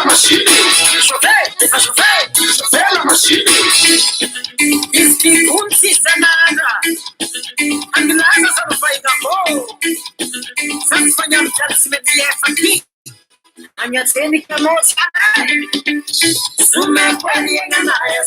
machine. Chover la machine. Iskikunzi sanana. Angilaza sabafaika ho. Samfanya mtalisimeti FP. Anyateni kamocha. Sume kweli nganaye.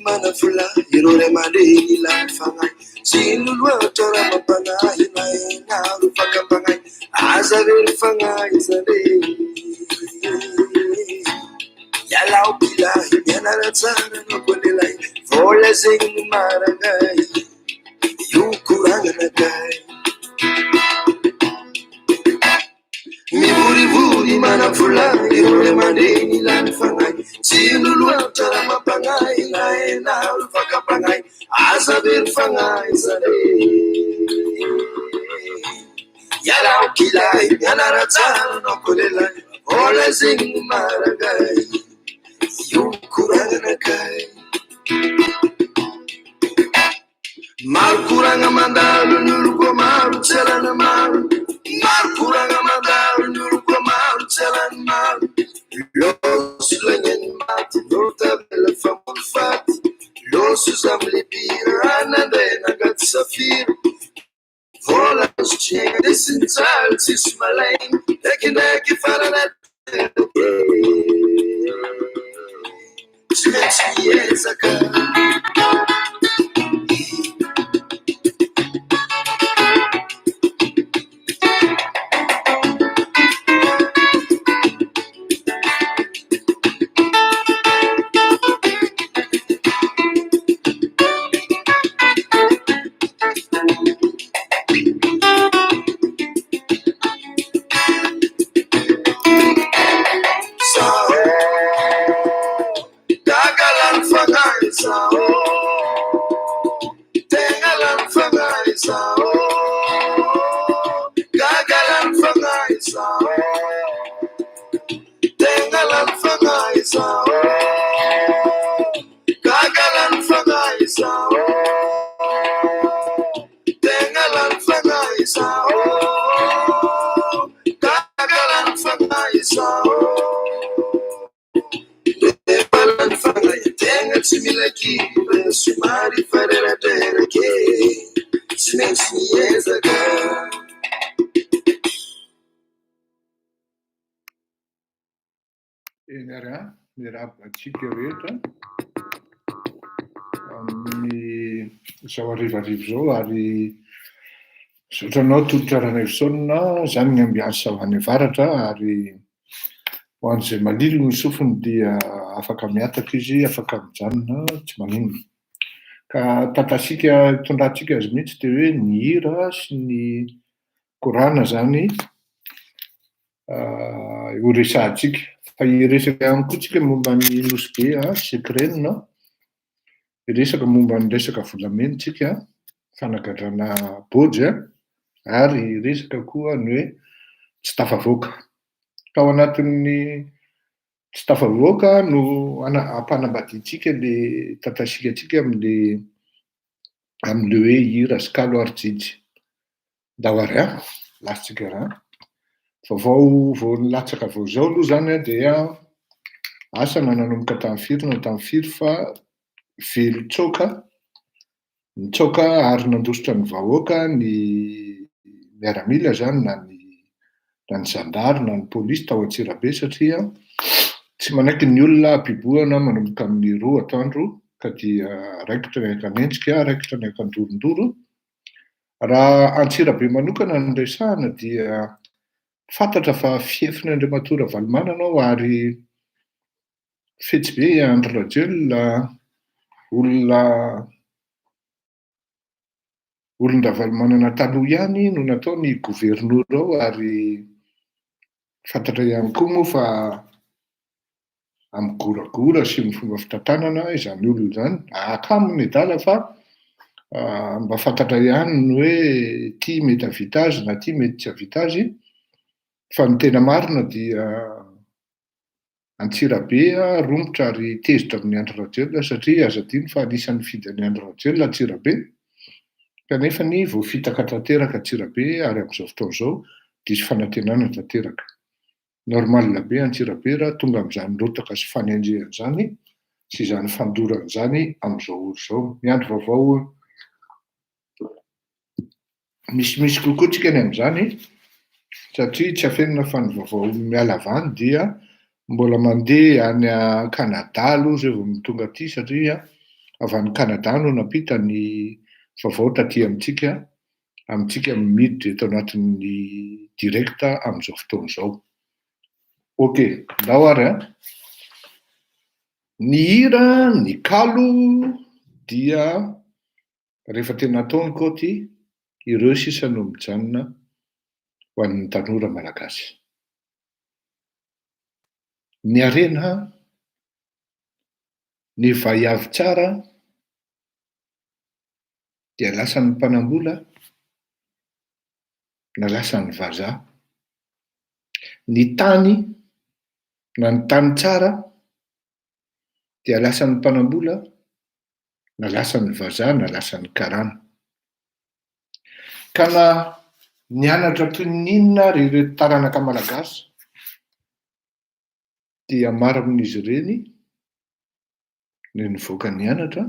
mana vola ireo ray aman-dreny ilany fanahy sy loloatra raha mampanahy naenaro fakapanahy aza reny fanahy zare yalao pilahy mianaratsara nakoanelay vola zegny no marangay io koranganakay mivorivory mana vola ireo ray aman-dreny ilany fanahy tsy loloatra raha mampanahy naenaro fakapanahy aza reny fanahy zare yalao pilahy mianaratsara nakoanelay vola zegny no marangay io koranganakay maro koragna mandalo ny olo koa maro tsy alana maro maro koragna mandalo ny olo koa maro tsy alana maro loso lagnany maty lotabela famono faty loso zamy lepira nandray nagaty safiro vola zo tsy haigna desiny tsara tsisy malaigny ndraikindraiky farana tsy maintsy miezaka tsy mila kiba somary fareradrarake tsy maintsy miezaka eny ary a mirabatsika rehetra amin'ny zao arivarivo zao ary sotranao tolotra Efsona zany ny ambiansa ho any avaratra ary ho an'izay malilo ny sofiny dia afaka miataka izy afaka mijanona tsy maninona ka tatasika tondratsika azy mihitsy dia hoe ny hira sy ny korana zany ho resahantsika fa iresaka ihany koa tsika momba ny nosy be sekrenina iresaka momba ny resaka volamena tsika fanagadrana bôjy ary resaka koa ny hoe tsy tafavoaka ka ao anatin'ny tsy tafavoaka no ampanambadintsika le tatasikatsika amin'le hoe hira sy kalo aritsitsy dawary lasitsika raha vaovao vao nilatsaka vao zao aloha zany dia asa nananomboka tamin'ny firy fa velo tsoka nitsoka ary nandositra ny vahoaka ny miaramila zany na ny zandary na ny polisy tao Antsirabe satria tsy manaiky ny olona biboana manomboka amin'ny 2 atoandro ka dia raikitra ny akanentsika raikitra ny akandorondoro raha Antsirabe manokana ny resahana dia fantatra fa fiefiny Andriamatora Valomanana ao ary fetsy be Andry Rajoelina olona Valomanana taloha ihany no nataony gouvernoura ao ary fantatra ihany koa moa fa amin'ny goragora sy ny fomba fitantanana izany olona izany akamony dala fa mba fantatra ihany ny hoe ty mety havita azy na ty mety tsy havita azy fa ny tena marina dia Antsirabe romotra ary tezitra amin'ny Andry Rajoelina satria aza adino fa anisan'ny fidan'ny Andry Rajoelina Antsirabe kanefa ny voafitaka tanteraka Antsirabe ary amin'izao fotoana izao diso fanantenana tanteraka normalina be Antsirabe raha tonga amin'izany lotaka sy fanenjehana zany sy izany fandorana zany amin'izao olo izao miandry vaovao misy kokoa tsika ny amin'izany satria tsy afenina fa ny vaovao miala avany dia mbola mandeha any Kanada aloha zay vao tonga aty satria avy any Kanada no nampita ny vaovao taty amintsika miditra eto anatin'ny direkta amin'izao fotoana izao. Ok, ndao ary ny hira, ny kalo dia rehefa tena ataony koty ireo sisa no mijanona ho an'ny tanora malagasy. Ny arena, ny vaiavy tsara dia lasan'ny mpanambola na lasan'ny vazaha. Ny tany na ny tany tsara dia lasan'ny mpanambola na lasan'ny vazaha na lasan'ny karana. Ka na nianatra toy ny inona ry ireto taranaka malagasy dia maro amin'izy ireny ny nivoaka nianatra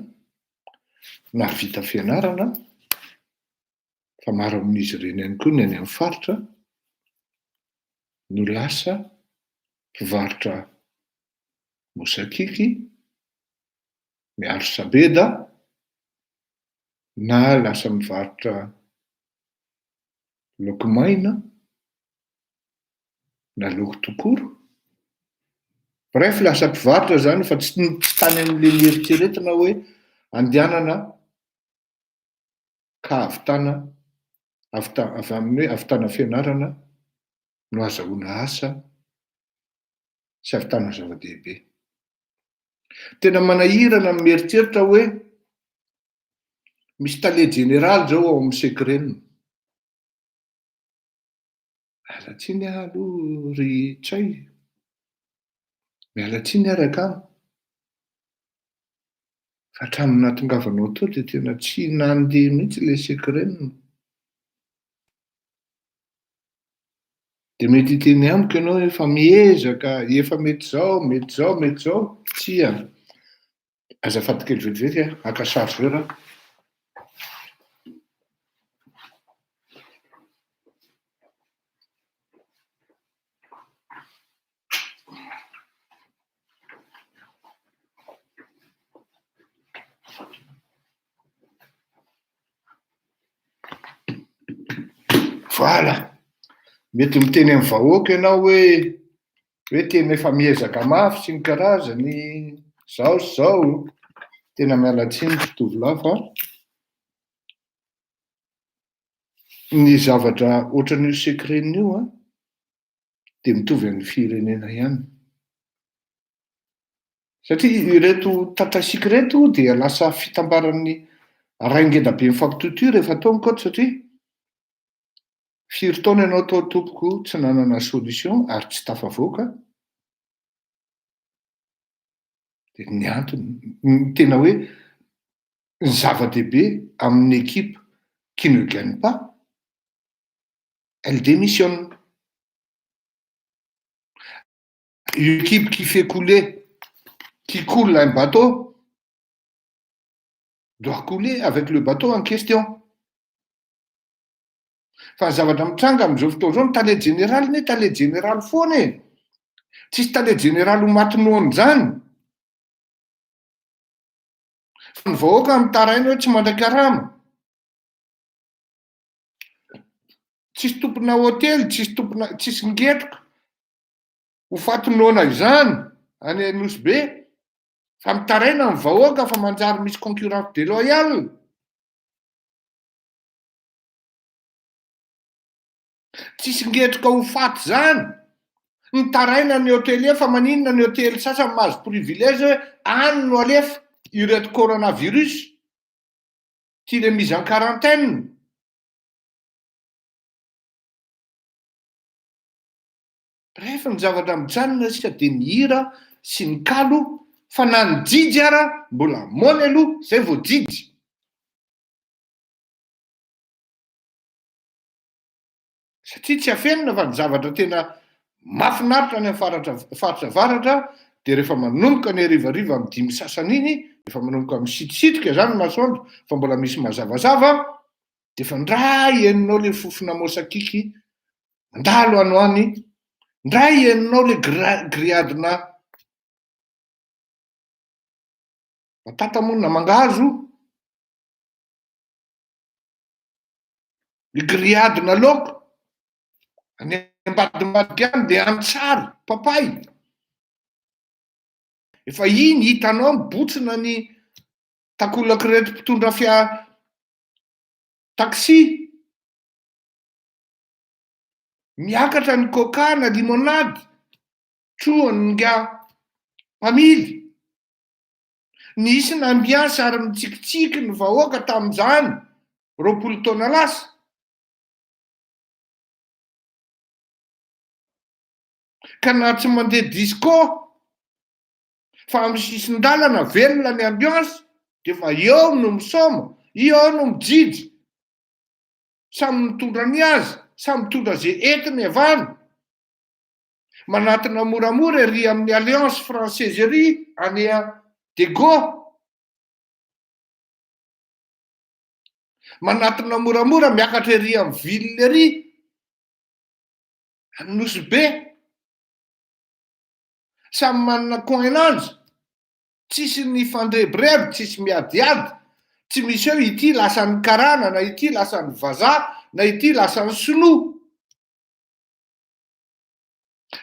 na vita fianarana, fa maro amin'izy ireny ihany koa ny any amin'ny faritra no lasa mpivarotra mosakiky, miaro sabeda, na lasa mivarotra laoky maina na laoky tokoro. Bref, lasa mpivarotra zany fa tsy tany amin'le mieritreretina hoe andehanana ka avitana fianarana no azahoana asa sy avitana zava-dehibe. Tena manahirana mieritreritra hoe misy tale jeneraly zao ao amin'ny sekrenina. Alatsiny aloha ry Tsay, mialatsiny araka any. Fa hatramin'ny nahatongavanao tao dia tena tsy nandeha mihitsy le sekrenina. Dia mety hiteny amiko ianao efa miezaka, efa mety zao, tsia. Azafady kely vetivety haka chargeur aho. Voilà. Mety miteny amin'ny vahoaka ianao hoe tena efa miezaka mafy sy ny karazany, zao sy zao. Tena miala tsiny tovolahy fa ny zavatra ohatran'io sekrenina io dia mitovy amin'ny firenena ihany. Satria ireto tatasika reto dia lasa fitambaran'ny raingeda be mifampitotoy rehefa taony koty, satria firy taona ianao tao tompoko tsy nanana solution ary tsy tafavoaka. Dia ny antony tena hoe ny zava-dehibe amin'ny équipe qui ne gagne pas, elle démissionne. Une équipe qui coule un bateau, doit couler avec le bateau en question. Fa zavatra mitranga amin'izao fotoana izao ny tale général ne tale général foana e. Tsisy tale général ho matinoana zany. Fa ny vahoaka mitaraina hoe tsy mandran-karama. Tsisy tompona hôtely, tsisy ngetroka ho fatinoana izany any Anosy-be. Fa mitaraina ny vahoaka fa manjary misy concurrence déloyale. Tsisy ngetroka ho faty zany. Mitaraina ny hôtely fa maninona ny hôtely sasany mahazo privilège hoe any no alefa ireto coronavirus, tia le mise en quarantaine. Bref, ny zavatra mijanona sika dia ny hira sy ny kalo, fa na ny jijy ara mbola mony aloha zay vao jijy. Satria tsy afenina fa ny zavatra tena mahafinaritra ny faritra avaratra dia rehefa manomboka ny harivariva amin'ny 5 sasany iny, rehefa manomboka amin'ny sitrisitrika zany masoandro fa mbola misy mazavazava, dia efa ndray eninao le fofona mosakiky mandalo ano any, ndray eninao le grillade-na Matatamonina mangazo. Ny grillade na laoko. Any ambadimbadika any dia antsary, papay. Efa iny hitanao mibotsina ny takolaka reto mpitondra taxi. Miakatra ny coca na limonade. Troany nga pamily. Nisy ny ambiance ary mitsikitsiky ny vahoaka tamin'izany 20 taona lasa. Ka na tsy mandeha disco fa amin'ny sisin-dalana velona ny ambiance dia fa eo no misoma, eo no mijijy. Samy mitondra ny azy, samy mitondra zay entiny avany. Manatina moramora ery amin'ny Alliance Française ery any De Gaulle. Manatina moramora miakatra ery amin'ny ville ery any Nosy-be. Samy manana coinan'anzy. Tsisy ny fandrebreby, tsisy miadiady. Tsy misy eo ity lasan'ny karana, na ity lasan'ny vazaha, na ity lasan'ny sinoa.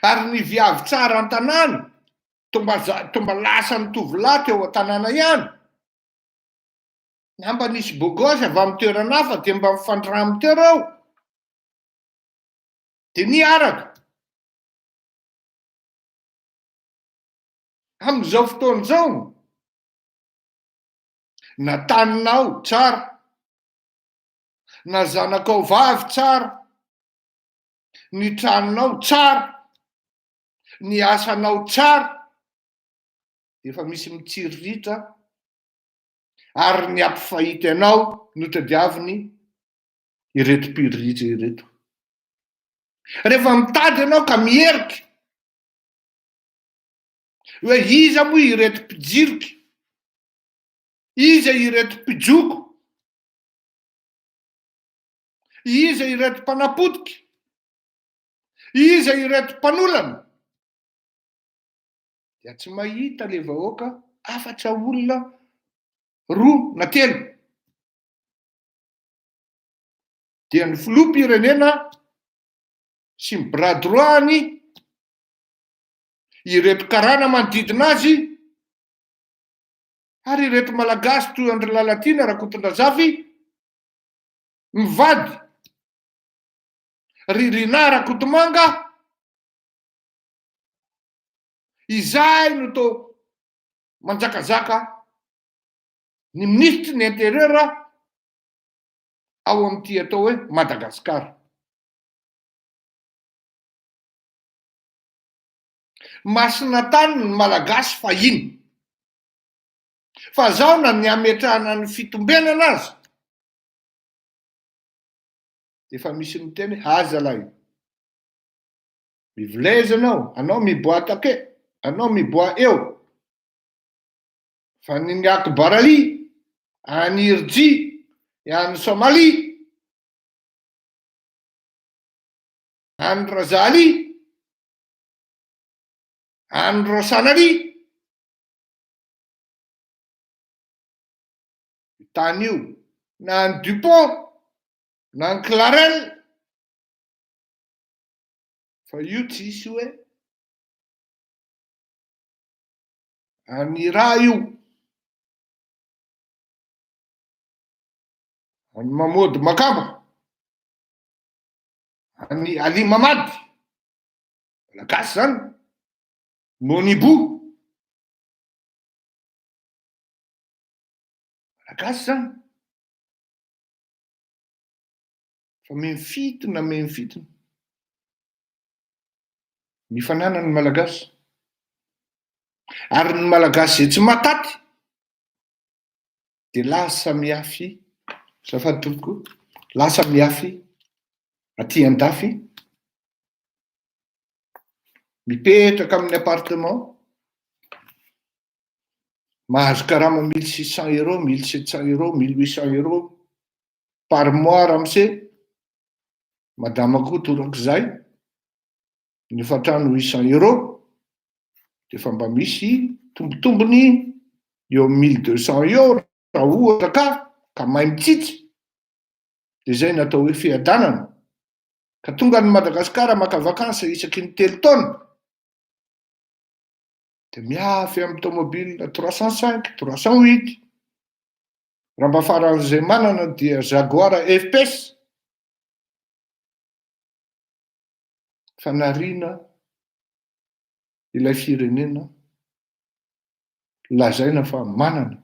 Ary ny viavy tsara an-tanàna tomba lasan'ny tovolahy teo an-tanàna ihany. Na mba nisy bogosy avy amin'ny toerana hafa dia mba mifandramy teo reo. Dia niaraka. Amin'izao fotoan'izao na taninao tsara, na zanakao vavy tsara, ny tranonao tsara, ny asanao tsara, efa misy mitsiriritra ary ny ampifahity anao no tadiaviny ireto mpiritra ireto. Rehefa mitady anao ka mierika hoe iza moa ireto mpijiriky, iza ireto mpijoko, iza ireto mpanapotika, iza ireto mpanolana, dia tsy mahita le vahoaka afatra olona 2 na 3. Dia ny filoham-pirenena sy ny bras droit-ny ireto karana manodidina azy ary ireto malagasy toy Andry Lalatiana, Rakotondrazafy mivady Ririna Rakotomanga. Izay no to manjakazaka ny ministre ny intérieur ao amin'ity atao hoe Madagasikara. Masina tany ny malagasy fahiny. Fa zao na ny ametrahana ny fitombenana azy. Efa misy miteny aza lahy. Mivileza anao miboaka ke, anao miboa eo. Fa ny Akbarali, any Irji, any Somali, any Razali, any Rosanali. Tany io, na ny Dupont, na ny Clarel. Fa io tsisy hoe any raha io. Any Mahmoud Makamba, any Ali Mamady, malagasy zany. Monibo, malagasy zany. Fa mifitona. Mifanana ny malagasy. Ary ny malagasy zay tsy mataty dia lasa miafy. Zafady tompoko, lasa miafy aty an-dafy. Mipetraka amin'ny appartement. Mahazo karama 1600 €, 1700 €, 1800 € par mois ramose. Madama koa torak'izay. Ny fatrano 800 €. Dia fa mba misy tombotombony eo amin'ny 1200 eo raha ohatra ka mahay mitsitsy. Dia zay natao hoe fiadanana. Ka tonga ny Madagasikara maka vakansa isaky ny 3 taona. Dia miafy amin'ny tomobile 305, 308. Raha mba faran'izay manana dia Jaguar F-Pace. Fanariana ilay firenena lazaina fa manana.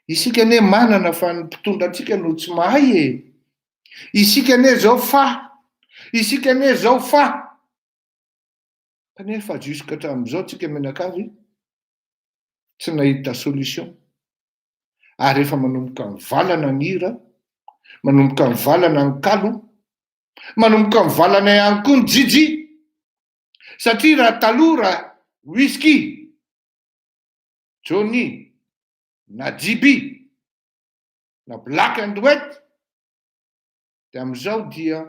Isika ane manana fa ny mpitondra antsika no tsy mahay e. Isika ane zao fa. Isika ane zao fa. Kanefa jusqu'à hatramin'izao tsika menakavy tsy nahita solution. Ary efa manomboka mivalana ny hira, manomboka mivalana ny kalo, manomboka mivalana ihany koa ny jiji. Satria raha taloha raha whisky, Johnny, na GB, na Black and White, dia amin'izao dia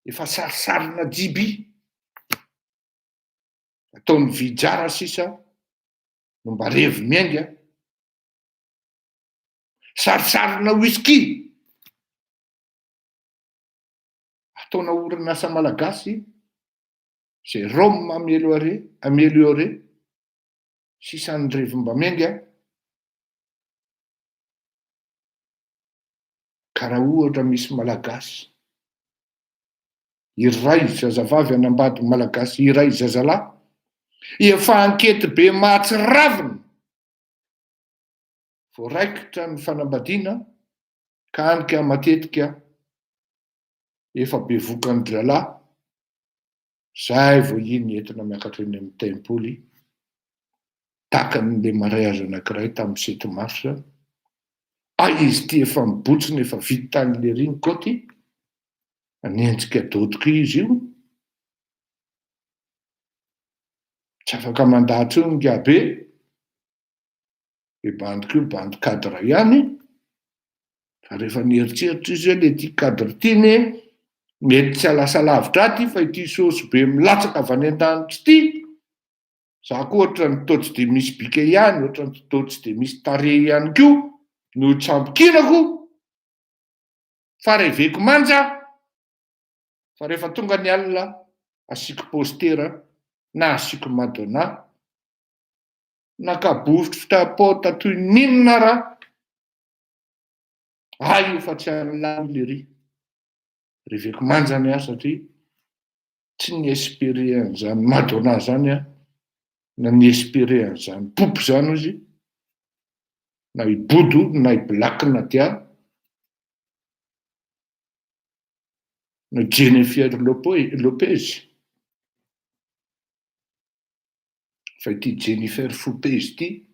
efa sarisarina GB. Ataony vijara sisa no mba revo miainga. Sarisarina whisky. Ataona orinasa malagasy zay rhum amélioré sisan'ny revo mba miainga. Karaha ohatra misy malagasy iray zazavavy anambady malagasy iray zazalahy efa ankety be mahatsiravina voaraikitra ny fanambadiana ka anika matetika efa be vokany dralahy. Zay vao iny entina miakatra eny amin'ny Taimpoly takan'le mariage anankiray tamin'ny 7 mars. Izy ty efa mibotsiny efa vita tan'le riny koty. Anenjika dodika izy io. Tsy afaka mandahatra io nga be. E bandiko io bandy cadre ihany. Fa rehefa nieritseritra izy hoe le ty cadre ty ne mety tsy alasa lavitra aty fa ity saosy be milatsaka avy any an-danitra ty. Za koa ohatra ny toa tsy de misy bika ihany, ohatra ny toa tsy de misy tare ihany koa. No tsambokinako fa reveko manja. Fa rehefa tonga ny alina asiko postera na asiko Madonna na kabovitra pota toy ninona raha. Io fa tsy alany le ry. Reveko manja ny satria tsy ny espérer an'izany Madonna zany na ny espérer an'izany popo zany izy. Na i Bodo na i Black na dia na Jennifer Lopez. Fa ity Jennifer Lopez ty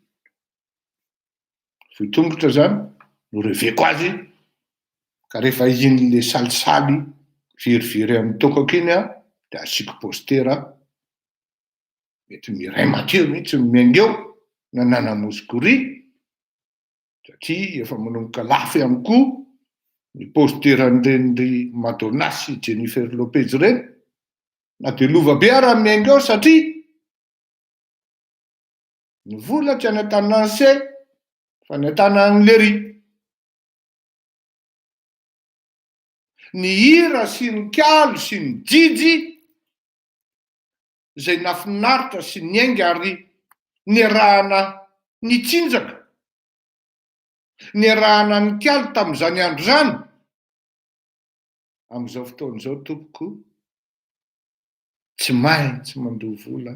foitongotra zany no reveko azy. Ka rehefa iny le salisaly verivery amin'ny tokako iny dia asiko postera. Mety miray matio mihitsy miainga eo na nanamozigory. Satria efa manomboka lafo ihany koa ny posteran'ireny Madonna sy Jennifer Lopez ireny. Na dia lova be ara miainga eo satria ny vola tsy any an-tany se fa ny an-tany lery. Ny hira sy ny kalo sy ny jiji zay nafinaritra sy ny ainga ary nirahana ny tsinjaka. Nirahana ny kalo tamin'izany andro zany. Amin'izao fotoan'izao tompoko tsy maintsy mandoha vola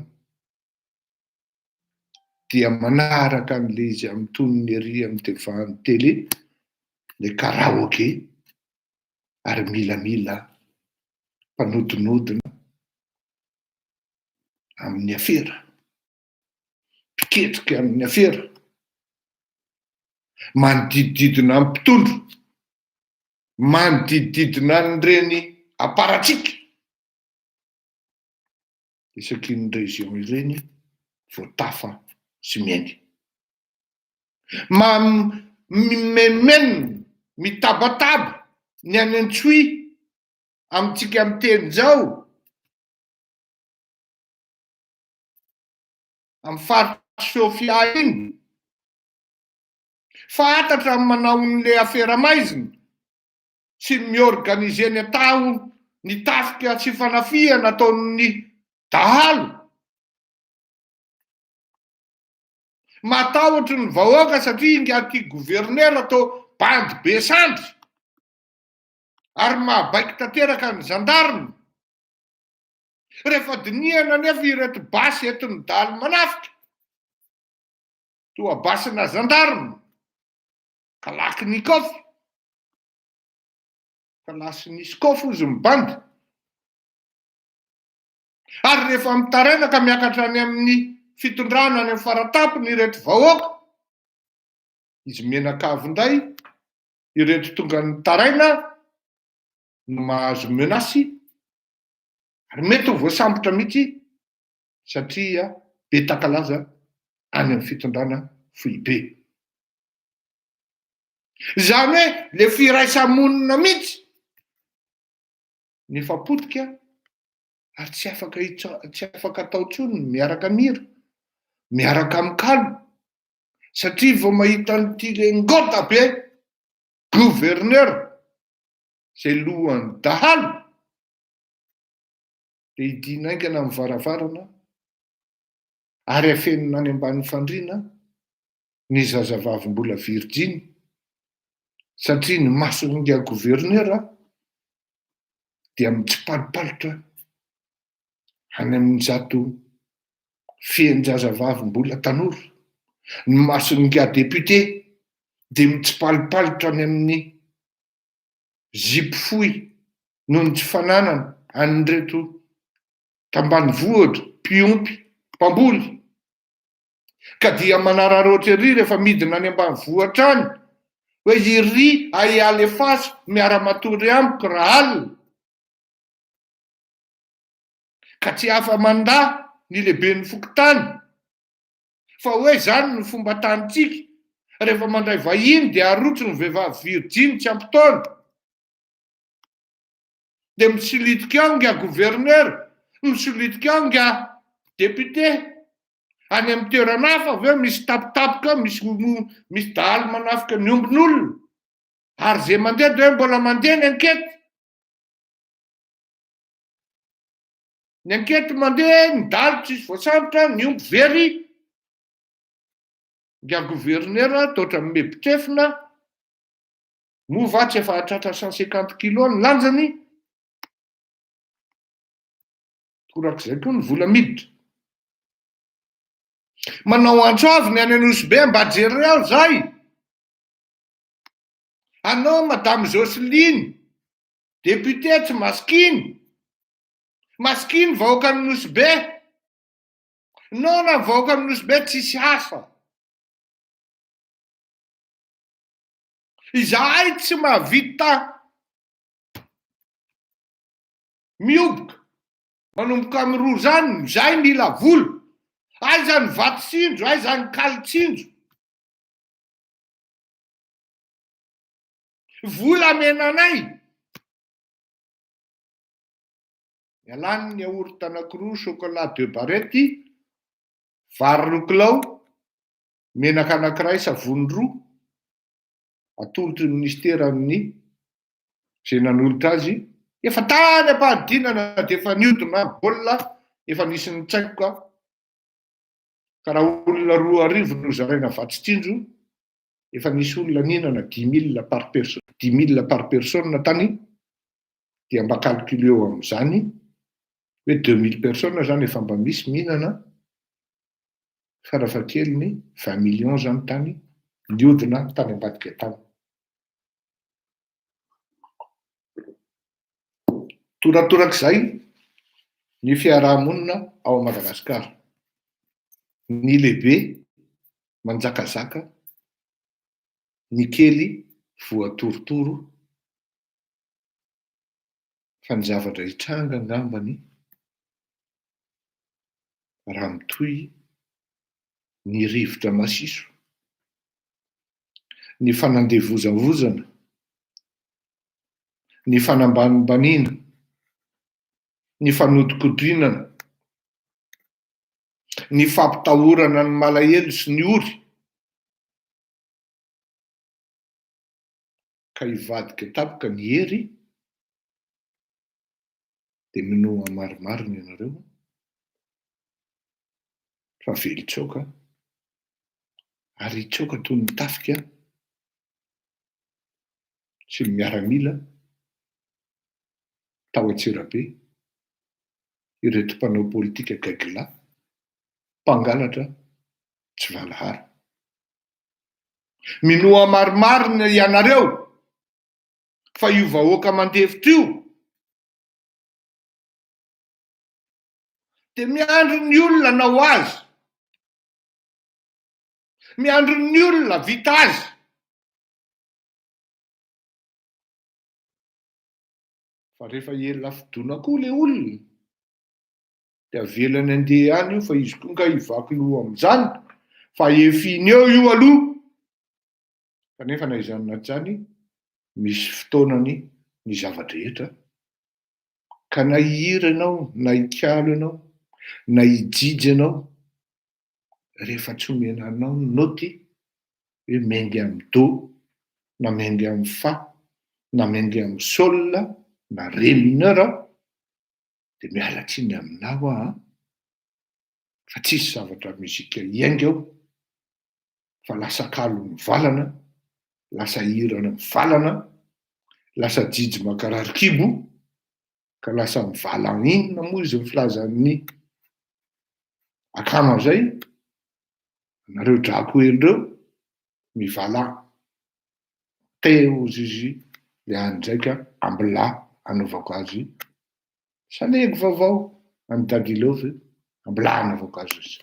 dia manaraka an'le izy amin'ny tonony ery amin'ny devan'ny télé le karaoké ary milamila mpanodinodina amin'ny afera, piketrika amin'ny afera, manodidididina amin'ny mpitondro, manodidididina an'ireny aparatsika. Isaky ny région ireny voatafa sy miainga. Memeno mitabataba ny any Antsoy amintsika amin'ny teny zao. Amin'ny faritra Sofia iny Fantatra ny manao n'le afera-maizina sy miorganize ny atao ny tafika sy fanafia nataon'ny dahalo. Matahotra ny vahoaka satria ingaty gouverneur atao bandy be sandry ary mahabaiki tanteraka ny gendarme. Rehefa dinihana nefa ireto basy etiny dahalo manafika toa basina gendarme Kalashnikov izy mibandy. Ary rehefa mitaraina ka miakatra any amin'ny fitondrana any amin'ny faratapony ireto vahoaka, izy menakavindray ireto tonga ny taraina no mahazo menasy ary mety ho voasambotra mihitsy satria be takalaza any amin'ny fitondrana foibe. Zany hoe le firaisamonina mihitsy nifapotika ary tsy afaka atao tsony miaraka mira, miaraka mikalo satria vao mahita n'ity le ngota be gouverneur zay lohan'ny dahalo de idina aingana amin'ny varavarana ary afenina any amban'ny fandriana ny zazavavy mbola virgine satria ny mason'inga gouverneur dia mitsipalipalitra any amin'ny zato fian-jazavavy mbola tanora. Ny mason'inga député dia mitsipalipalitra any amin'ny zipo fohy noho ny tsy fananana an'reto tambanivohitra mpiompy mpamboly ka dia manararoatra ery rehefa midina any ambanivohitra any hoe iry aialy faso miara-matory amiko raha alina ka tsy afa manda ny lehibe ny fokotany fa hoe zany ny fomba tanitsika rehefa mandray vahiny dia arotso ny vehivavy virgine tsy ampitaona de misolitika ao nga gouverneur, misolitika ao nga député any amin'ny toerana hafa avy eo misy tapitapoka misy dahalo manafika ny ombin'olona ary zay mandeha de hoe mbola mandeha ny ankety. Ny ankety mandeha ny dahalo tsisy voasambotra ny omby very nga gouverneur toatra mebitrefina mova tsy efa hatratra 150 kilo ny lanjany torak'izay koa ny vola miditra. Manao antso avy ny any Anosy mba jery ao zay. Anao madame Jocelyne député tsy maskiny vahoaka ny Anosy be. No na vahoaka ny Anosy be tsisy asa. Izahay tsy mahavita mioboka manomboka amin'ny roa zany, zay mila vola. Ay zany vatotsinjo, ay zany kalitsinjo. Vola menanay. Ialany ny yaourt anankiroa, chocolat 2 barety, vary 2 kilao, menaka anankiray, savony 2, atolotry ny ministera amin'ny zay nanolotra azy. Efa tany am-pahadinana de efa niodina baolina, efa nisy ny tsaiko ka. Ka raha olona 2,000 no zaraina vatotsinjo, efa nisy olona ninana 10 000 par personne tany, dia mba calculé eo amin'izany hoe 2000 personnes zany efa mba misy mihinana farafahakeliny 20 millions zany tany niodina tany ambadika tany. Toratorak'izay ny fiarahamonina ao Madagasikara. Ny lehibe manjakazaka, ny kely voatorotoro, fa ny zavatra hitranga angambany raha mitohy ny rivotra masiso, ny fanandevozavozana, ny fanambanimbaniana, ny fanodikodinana, ny fampitahorana ny malahelo sy ny ory, ka hivadika tapoka ny hery dia minoa marimarina ianareo fa velotsoka ary tsoka toy ny tafika sy ny miaramila tao Antsirabe ireto mpanao politika gaigila mpangalatra tsy valahary. Minoa marimarina ianareo fa io vahoaka mandevitra io dia miandro ny olona nao azy, miandro ny olona vita azy. Fa rehefa ela fidoana koa le olona dia avelany andeha any io fa izy koa ka hivaky loha amin'izany fa efiny eo io aloha. Kanefa na izany na tsy izany misy fotoanany ny zavadrehetra ka na hihira ianao na hikalo ianao na hijijy ianao rehefa tsy omena anao ny noty hoe mengy amin'ny do na mengy amin'ny fa na mengy amin'ny sol na ré mineur dia miala tsiny aminao fa tsisy zavatra muzika hiainga eo fa lasa kalo mivalana, lasa hirana mivalana, lasa jijy makarary-kibo ka lasa mivala inona moa izy filazan'ny akama zay. Nareo drako elireo mivala teo zizy le andraika ambila anaovako azy salego vaovao any Dadilove ambila anaovako azy izy.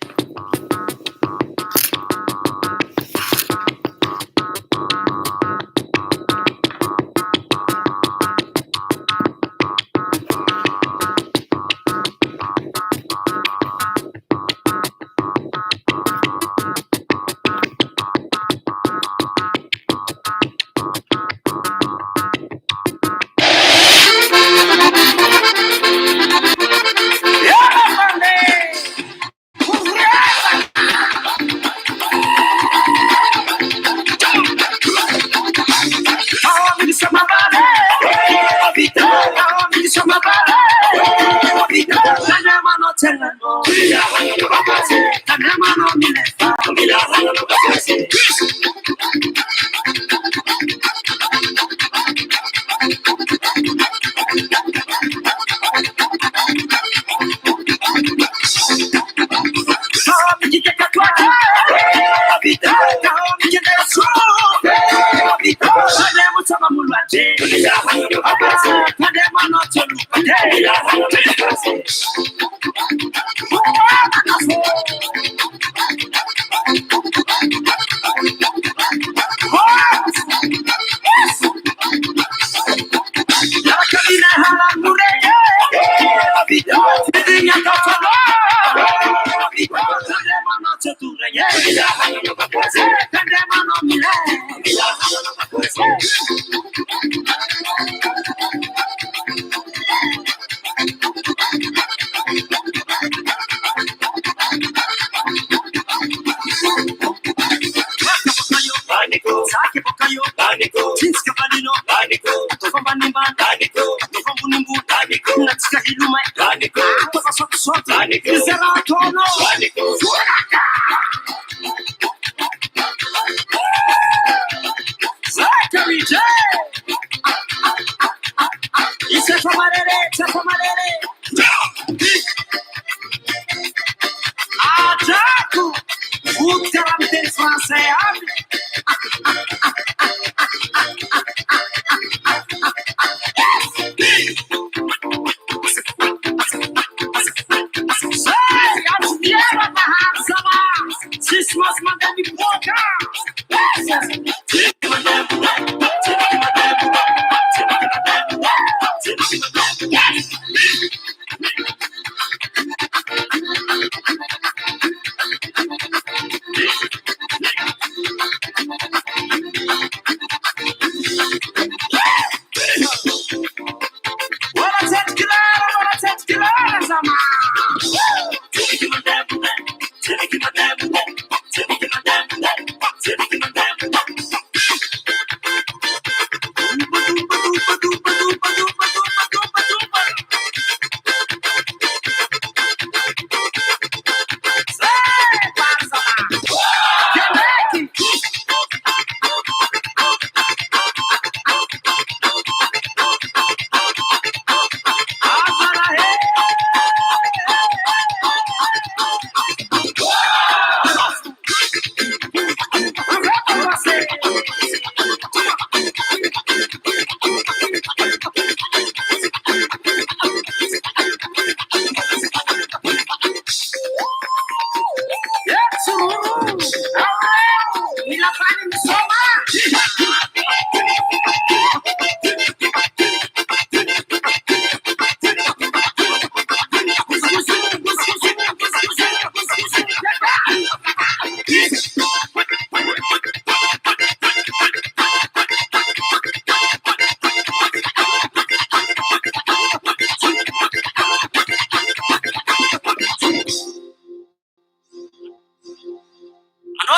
Anao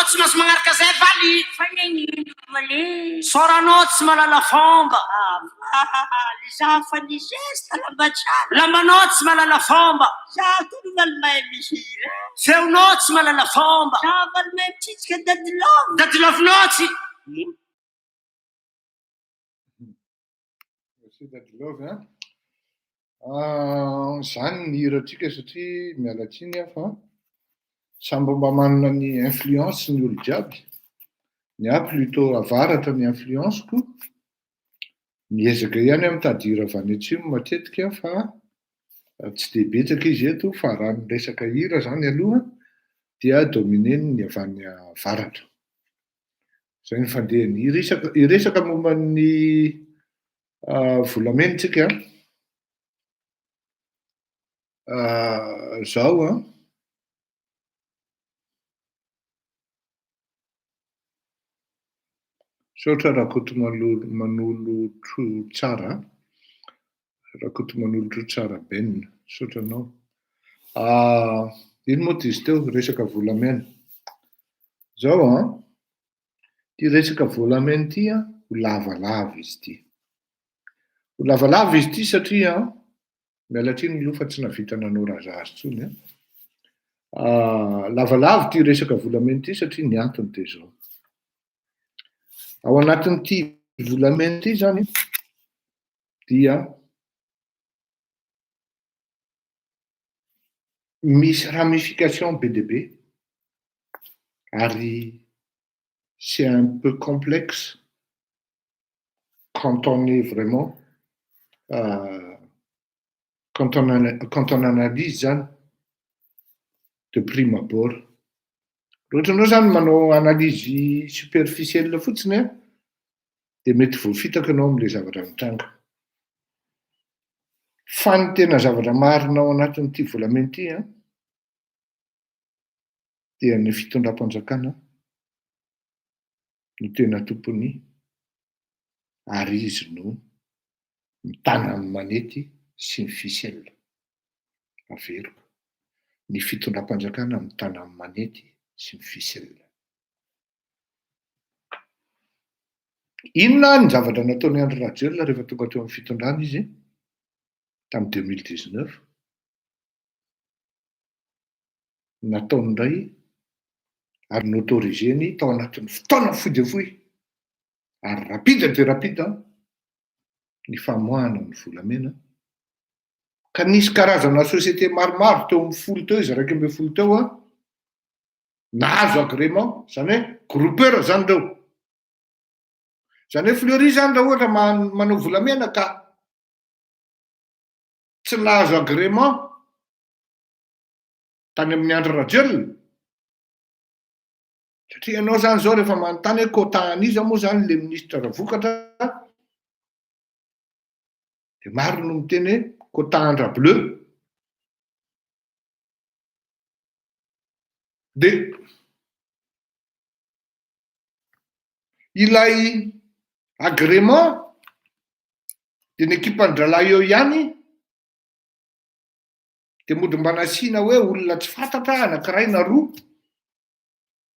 tsy maintsy magnaraka zay valy. Fa soranao tsy malala fomba. Le za fa ny geste lambatsara. Lambanao tsy malala fomba. Za tony valimay mihira. Feonao tsy malala fomba. Za valimay mitsitsika dadilavo. Dadilavinao tsy. Merci Dadilove, hein? Zany ny hiratsika satria miala tsiny aho fa samby mba manana ny influence ny olo jiaby. Ny ahy plutôt avaratra ny influence-ko. Miezaka ihany amin'ny mitady hira avy any atsimo matetika fa tsy de betsaka izy eto fa raha ny resaka hira zany aloha dia domineny ny avy any avaratra. Zay ny fandehany. Iresaka momba ny volamena tsika zao sotra rakoto manolotro tsara, rakoto manolotro tsara benina, sotranao. Ino moa izy teo resaka volamena. Zao ty resaka volamena ty ho lavalava izy ty. Ho lavalava izy ty satria miala tsiny aloha fa tsy navita nanao raha azy tsony. Lavalava ty resaka volamena ty satria ny antony de zao. Ao anatin'ity volamena ty zany dia misy ramification be dia be ary c'est un peu complexe quand on est vraiment quand on analyse zany de prime abord. Ohatranao zany manao analyse superficielle fotsiny de mety voafitaka anao am'le zavatra mitranga. Fa ny tena zavatra marina ao anatin'ity volamena ity dia ny fitondram-panjakana no tena tompony ary izy no mitana amin'ny manety sy ny ficelle. Averiko. Ny fitondram-panjakana mitana amin'ny manety sy ny ficelle. Inona ny zavatra nataony Andry Rajoelina rehefa tonga teo amin'ny fitondrana izy tamin'ny 2019? Nataony indray ary noautoriseny tao anatin'ny fotoana fohy dia fohy ary rapide dia rapide ny famoahana ny volamena. Ka nisy karazana société maromaro teo amin'ny 10 teo izy 12 teo nahazo agrément, zany hoe groupeur zany reo. Zany hoe Fleury zany raha ohatra manao volamena ka tsy nahazo agrément tany amin'ny Andry Rajoelina. Satria ianao zany zao rehefa manontany hoe quota an'iza moa zany le ministra raha vokatra dia maro no miteny hoe quota Andra bleu. Dia ilay agrément dia ny ekipan-dralahy eo ihany dia mody mba nasiana hoe olona tsy fantatra anankiray na roa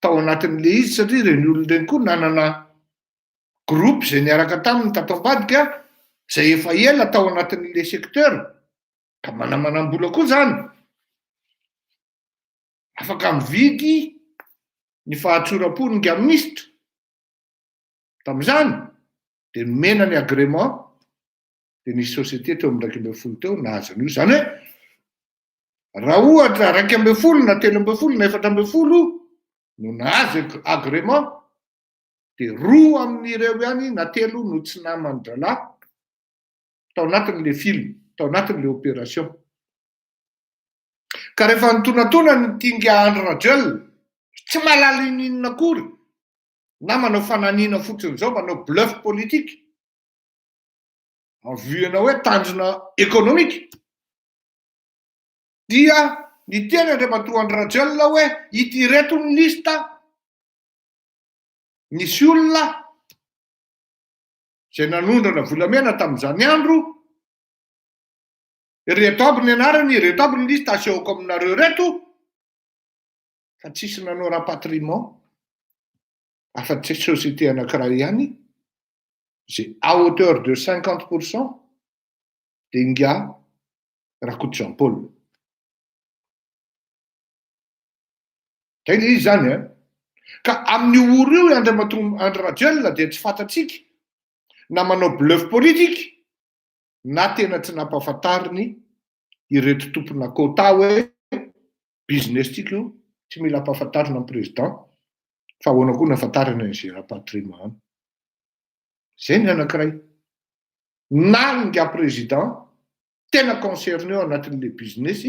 tao anatin'le izy satria ireny olona ireny koa nanana groupe izay niaraka taminy tato ambadika izay efa ela tao anatin'le secteur ka manamanam-bola koa zany. Afaka mividy ny fahatsoram-pon'ny ministra tamin'izany dia nomena ny agrément dia nisy société teo amin'ny 20 teo nahazo an'io. Zany hoe raha ohatra 12 na 13 na 14 no nahazo agrément dia 2 amin'ireo ihany na 3 no tsy naman-dralahy tao anatin'le film, tao anatin'le opération. Ka rehefa nitonatona ny tinga Andry Rajoelina tsy mahalala inona akory na manao fananiana fotsiny zao, manao bluff politique avy hoe tanjona économique dia ny teny Andriamatoa Andry Rajoelina hoe ity reto ny lista nisy olona izay nanondrana volamena tamin'izany andro, reto aby ny anarany, reto aby ny lista asehoko aminareo reto, fa tsisy nanao rapatriement, afa-tsy société anankiray ihany, izay à hauteur de 50% dia inga Rakoto Jean Paul. Zay ilay izy zany an. Ka amin'ny oro io André Rajoelina dia tsy fantatsika na manao bluff politique na tena tsy nampahafantariny ireto tompona quota hoe business tika io tsy mila ampahafantarina amin'ny président fa ahoana koa nafantarana izay rapatriement. Zay ny anankiray. Na nga président tena concerné ao anatin'le business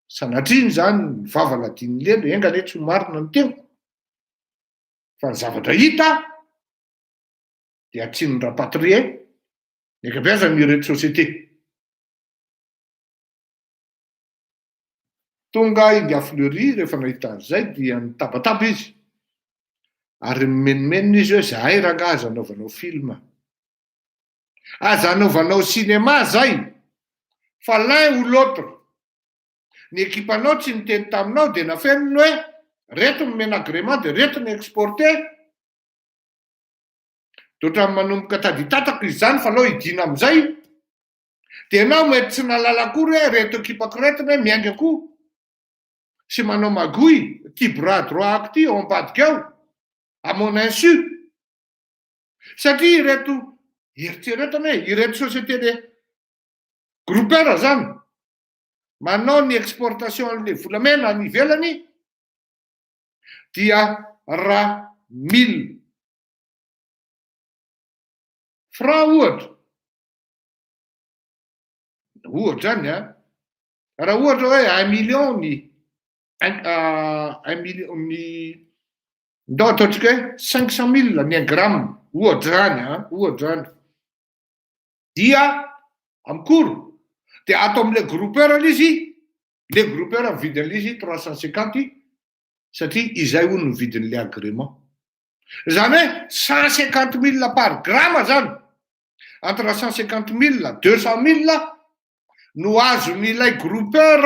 sanatria zany vavaladiany lelo engany hoe tsy marina ny teo. Fa ny zavatra hita dia tsy ny rapatrie ny ankabeazany ireto société. Tonga Inga Fleury rehefa nahita an'izay dia nitabataba izy. Ary menomenona izy hoe zahay rangahy aza anaovanao film. Aza anaovanao cinéma zay. Fa l'un ou l'autre. Ny ekipanao tsy niteny taminao dia nafenony hoe reto nomena agrément dia reto ny exporté. Dotra manomboka taditataka izy zany fa alao hidina amin'izay. Dia ianao mety tsy nalala akory hoe reto ekipako reto hoe miainga koa. Sy manao magouille, ty bras droit ako ty ao ambadika ao, à mon insu. Satria ireto eritseretana hoe ireto société de groupeur zany manao ny exportation an'le volamena ny ivelany dia raha 1000 francs ohatra zany a. Raha ohatra hoe 1 million ny 1 million ny ndao ataontsika hoe 500 000 ny 1 gramme ohatra zany dia amikory dia atao amin'le groupeur izy, le groupeur vidin'le izy 350 satria izay hono ny vidin'le agrément. Zany hoe 150 000 par gramme zany, entre 150 000 200 000 no azon'ilay groupeur.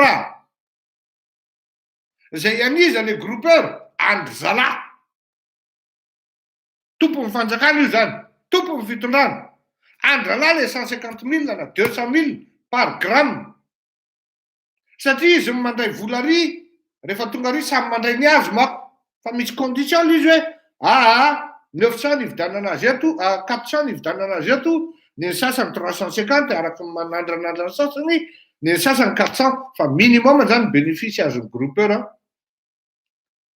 Zay aniza le groupeur Andry Zala. Tompon'ny fanjakana io zany, tompon'ny fitondrana. Andry Zala le 150 000 na 200 000 par gramme. Satria izy mandray volary, rehefa tonga ary samy mandray ny azy mako. Fa misy condition izy hoe 900 ny vidanana azy eto, 400 ny vidanana azy eto, ny sasany 350 araka ny manandranandra ny sasany, ny sasany 400 fa minimum zany bénéfice azon'ny groupeur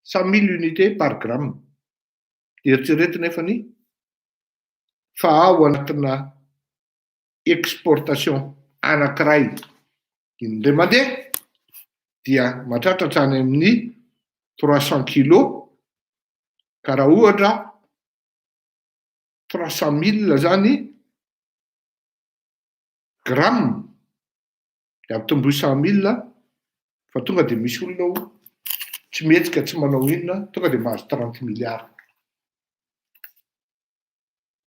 100 000 unités par gramme. Eritreretina efa ny fa ao anatina exportation anankiray indray mandeha dia mahatratra any amin'ny 300 kilos ka raha ohatra 300 000 zany gramme dia ampitomboy 100 000 fa tonga dia misy olona tsy mihetsika tsy manao inona tonga dia mahazo 30 milliards.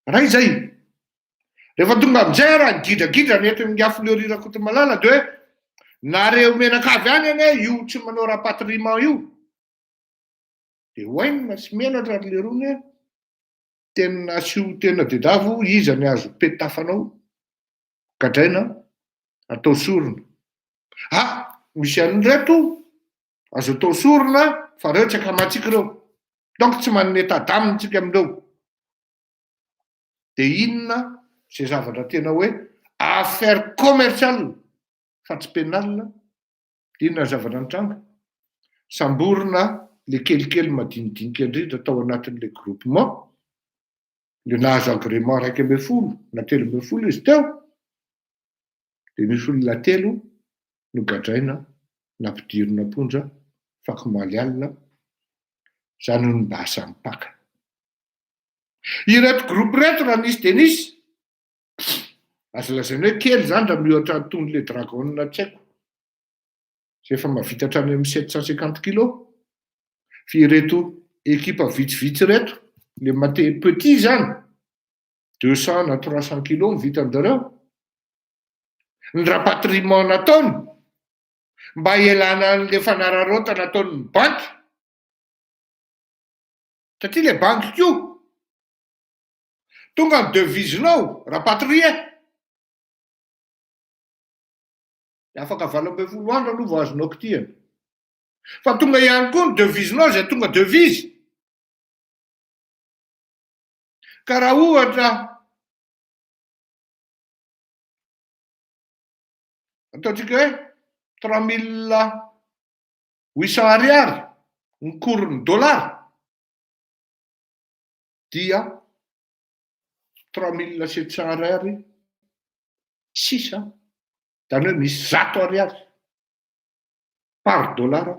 Raha izay rehefa tonga amin'izay raha gidragidra ny eto Inga Fleury Rakotomalala dia hoe nareo menakavy any ane io tsy manao rapatriement io. Dia hoainina sy menatra le rony tena asio tena dedavo iza ny azo petafanao gadraina atao sorona. Misy an'reto azo atao sorona fa reo tsy akamatsika reo. Donc tsy manana état d'âme tsika amindreo. Dia inona izay zavatra tena hoe affaire commerciale fa tsy pénal. Inona zavatra nitranga samborina le kelikely madinidinika indrindra tao anatin'le groupement. Le nahazo agrément 1.10 na 3.10 izy teo. Dia misy olona 3 no gadraina nampidirina ampondra fakomaly alina zany no mba asa mipaka. Ireto groupe reto raha nisy dia nisy azo lazaina hoe kely zany raha mihoatra ton'le dragon tsy haiko zay efa mavita hatrany amin'ny 750 kilos. Fa ireto ekipa vitsivitsy reto le maté petit zany 200 na 300 kilo ny vitan'dareo ny rapatriement nataony mba ialana an'le fanararaota nataony banky satria le banky ko tonga ny devisenao rapatrie afaka 20 andro aloha vo azonao kitiana fa tonga ihany koa ny devisenao zay tonga devise ka raha ohatra ataotsika hoe 3800 ariary ny courny dollara dia 3700 ariary 6 zany hoe misy 100 ariary par dollara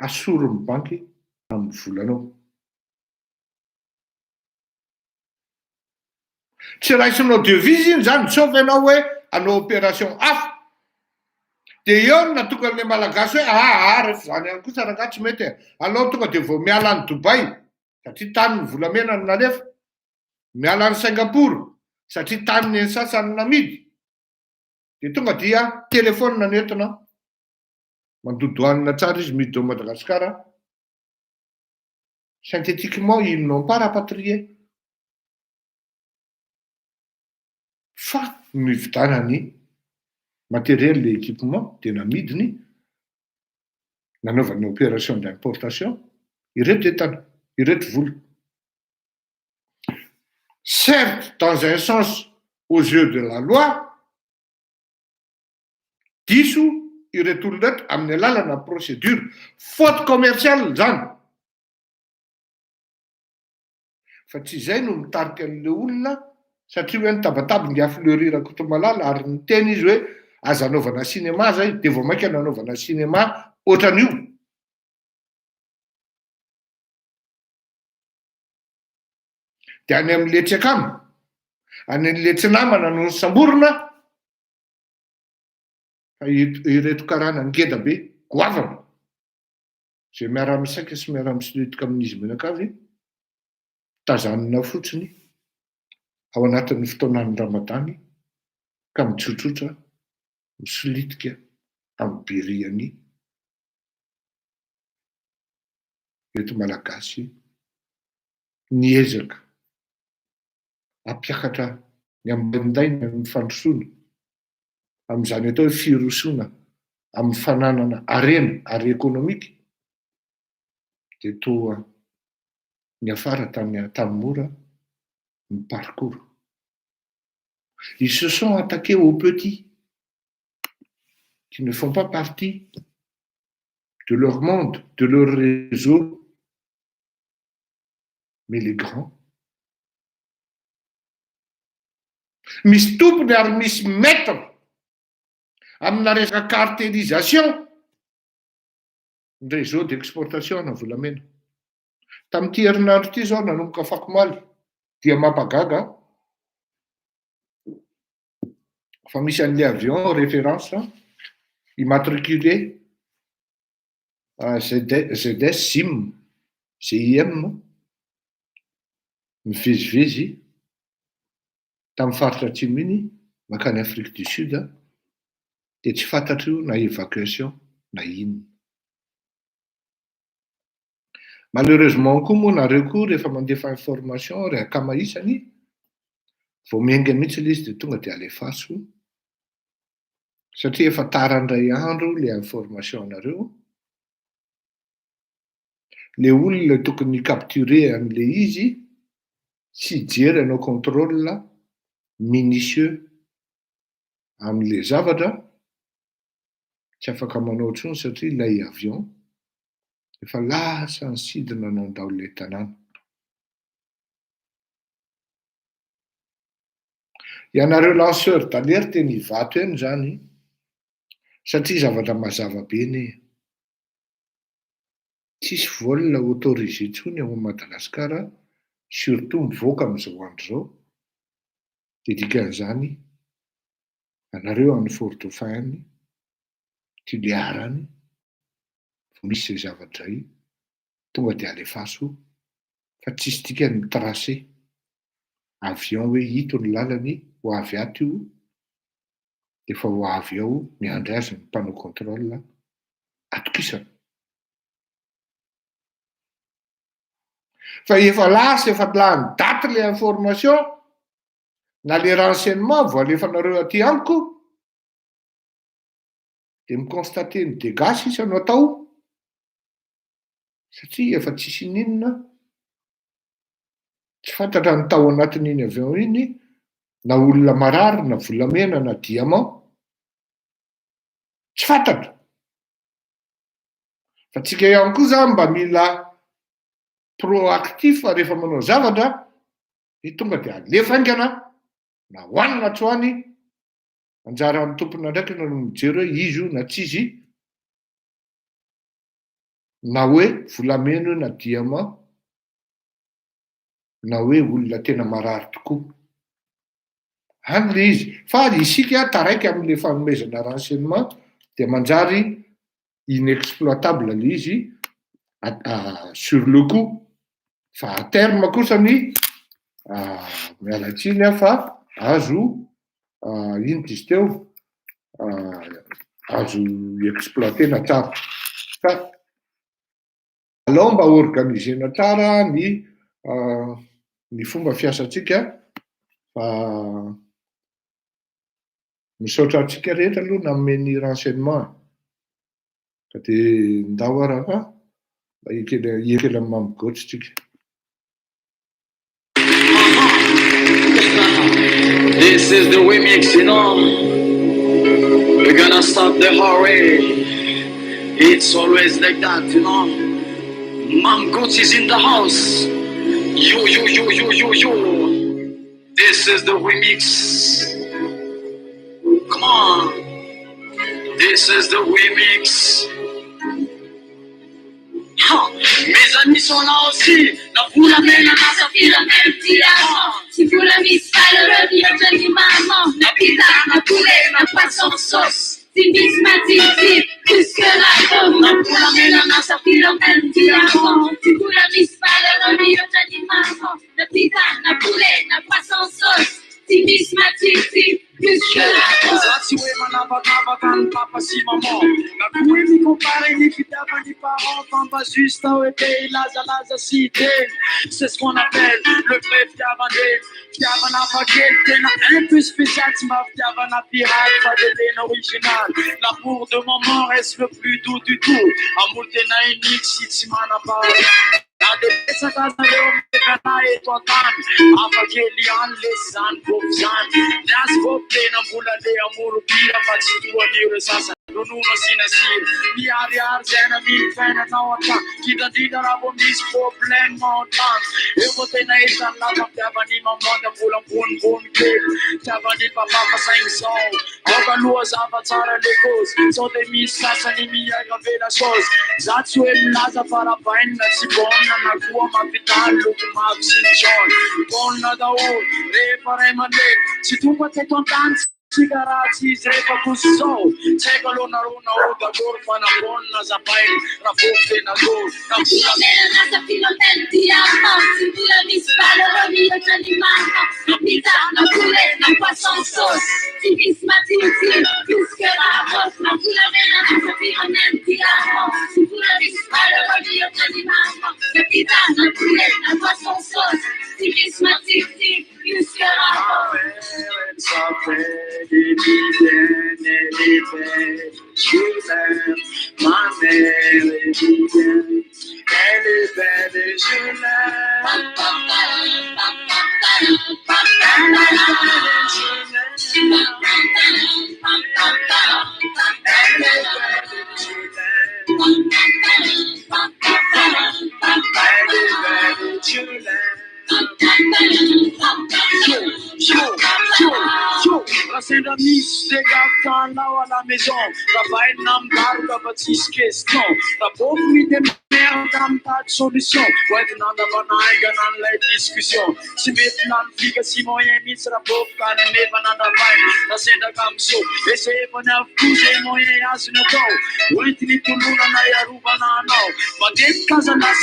asoron'ny banky amin'ny volanao tsy raisinao devise iny zany sauf ianao hoe anao opération hafa de eo natonga an'le malagasy hoe rehefa zany ihany koa saranga tsy mety anao tonga de vao miala any Dubai satria tany ny volamena ny nalefa miala any Singapour satria tany ny sasany namidy de tonga dia telefônina nentina mandodoanina tsara izy miditra ao Madagasikara synthétiquement ils n'ont pas rapatrié fa nividanany matériel le équipement de namidiny nanaovany opération d'importation ireto entana ireto vola certes dans un sens aux yeux de la loi diso ireto oloreto amin'ny alalana procédure faute commerciale zany fa tsy izay no mitarika an'le olona satria hoe nitabataba ngy afleurir Kotomalala ary niteny izy hoe aza anaovana cinéma zay de vao mainka nanaovana cinéma ohatran'io de any amin'le tsekamo any an'le tsy namana no ny samborona fa ireto karana ngeda be goavana zay miara-misaika sy miara-misilitika amin'izy menakavy tazanina fotsiny ao anatin'ny fotoanan'ny ramadany ka mitsotsotra misolitika amin'ny biriany eto malagasy niezaka ampiakatra ny ambindaina amin'ny fandrosoana amin'izany atao hoe firosoana amin'ny fananana arena ary économique de toa ny afara tany mora ny parcours. Ils se sont attaqués aux petits qui ne font pas partie de leur monde, de leur réseau, mais les grands. Misy tompony ary misy maître amina resaka cartélisation ny réseau d'exportation na volamena. Tamin'ity herinandro ity zao nanomboka fakomaly dia mampagaga fa misy an'le avion référence immatriculé ZS SIM GIM mivezivezy tamin'ny faritra atsimo iny makany Afrique du Sud de tsy fantatro na évacuation na inona. Malheureusement koa moa nareo koa rehefa mandefa information rehefa mahisany vao miainga mihitsy le izy de tonga de alefaso satria efa tarandray andro le information anareo le olona tokony capturer an'le izy sy jery anao contrôle minutieux amin'le zavatra tsy afaka manao intsony satria ilay avion efa lasa ny sidina nandao le tanàna. Ianareo lanceur d'alerte ny vato eny zany satria zavatra mazava be ne tsisy volona autorisé intsony ao Madagasikara surtout mivoaka amin'izao andro zao de dikan'izany anareo amin'ny fort dauphin Tuléarany misy zay zavatra zay tonga de alefaso fa tsisy tika ny tracé avion hoe hito ny lalany ho avy ato io efa ho avy ao miandry azy ny mpanao contrôle atokisana fa efa lasa efa lany daty le information na le renseignement voalefanareo aty amiko de miconstate ny dégâts sisa no atao satria efa tsisy ninona tsy fantatra ny tao anatin'iny avion iny na olona marary na volamena na diamant tsy fantatra fa tsika ihany koa zany mba mila proactif rehefa manao zavatra ny tonga de alefaingana na hoanina tsy hoany anjara amin'ny tompona ndraiky na mijery hoe izy io na tsizy na hoe volameno na diamant na hoe olona tena marary tokoa any le izy fa isika taraiky amin'le fanomezana renseignement de manjary inexploitable le izy sur le coup fa à terme kosany mialatsiny fa azo ino izy teo azo exploitena tsara fa alao mba organisena tsara ny fomba fiasantsika fa misaotra antsika rehetra aloha na nomeny renseignement ka de ndao araha ekela mampigoatra tsika. This is the remix, you know. We're gonna stop the hurry. It's always like that, you know. Mom Goots is in the house. You. This is the remix. Come on. This is the remix. Mes amis sont là aussi. La boule à mène à sa fille, la même diamant. Si vous la mise pas le revient de maman. La pizza, ma poulet, ma poisson sauce. Si Miss Matilde, plus que la pomme. La boule à mène à sa fille, la même diamant. Si vous la mise pas le revient de maman. La pizza, ma poulet, ma poisson sauce. Si Miss Matilde, plus que la pomme. Si oui, manavaka papa si maman. La couille mi compare ni fidèle ni parents. Pamba juste à été laza cité. C'est ce qu'on appelle le vrai fiavandé. Fiavana paquet, un peu spécial, tu m'as fiavana pirate, pas de laine original. L'amour de maman reste le plus doux du tout. Amour de naïnik, si tu m'en as pas. La défense à casa de Omegana et toi tan. Avagelian, les san, Bobzan. Nas Bobte, Nambula de Amour, Pira, Fatsitua, Nirasasa. Nuno Sinasir, Miariar, Zena, Milfena, Nawata, Kida, Rabo, Miss Problem, Mountain. Eu botei na Isan, Lava, Tavani, Mamanda, Pulam, Pun, Kill, Tavani, Papa, Sainzão, Alga Luas, Avatar, Legos, só de Miss Sassa, Nimia, Gavela, Sos, Zatsu, Laza, Parapain, Natsibona, Nagua, Mapital, Lukuma, Sinjon, Pona, Daul, Reparemande, se tu bater contantes. Cigarati, Zrepa Kusso, Tegalo Naruna, Oda Gorfana, Bona, Zapai, Rafote, Nagor, Napula Mena, Napila Diamant, Sibula Mispala, Romeo, Janimana, Napita, Napule, Napoisson sauce, Tibis Matilde, plus que la roche, Napula Mena, Napila Diamant, Sibula Mispala, Romeo, Janimana, Napita, Napule, Napoisson sauce, Tibis Matilde, plus que la roche. C'est la mise des gars là à la maison. La vaille n'a pas de bâtisse question. La pauvre des mères n'a pas de solution. Ouais, dans la banaille, dans la discussion. Si mes plans figent, si mon ami sera pauvre, quand on est dans la vaille, la scène de Gamso. Et c'est bon à bouger, mon ami à ce niveau. Ouais, tu n'es tout le monde à Yaruba, non. Mais dès que ça n'a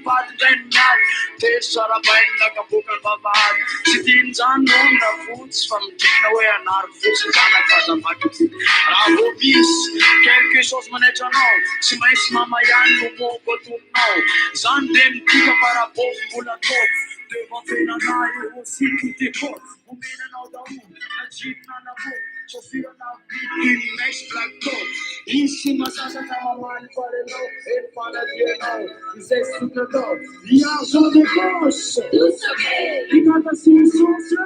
pas de génial, tesitra rabaina kabokany vavahady tsy tiany zany nonda fotsy fa midina hoe anary fotsy zanaka azavaky raha vo misy quelque chose manaitra anao tsy maintsy mama ihany no moko atoninao zany de mitika parabofy mbola toko devant tenana io aussi tout est fort omenanao daolo na jipona na fo sofirana vitiny maisy black top izy masasaka mamany farenao fanadianao izay sokatao liazo de gauche ikata sinsonsre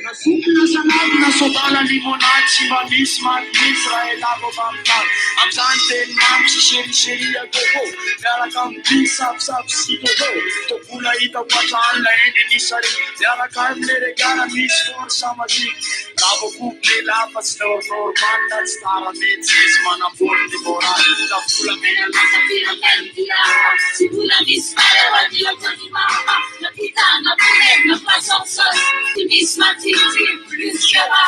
nasokina sanady na sobala limonady tsy mba misy matymisy raha elavo mamintany amizany teny mamy sy sericeri agogo miaraka amity safisafi sy dodo tobola hitako atrany la eny nisary miaraka amile regara misy force amaziky lavo couple lafa tsy normal na tsy tara mety izy manamboly ny moraly la vola mena Nasafira mentia, segura dispara la dieta di mamma, la titana pure, façon sos, ti mismatiti, plus que la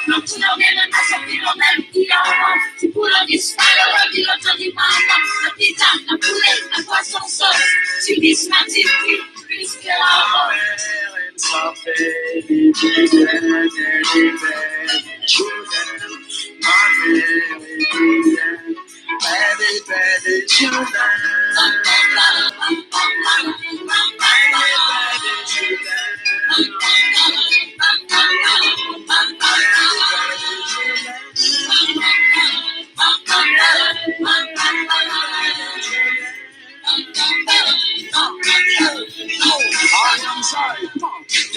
non una mena nasafira mentia, segura dispara la dieta di mamma, la titana pure, façon sos, ti mismatiti, plus que la Baby, children. I'm sorry.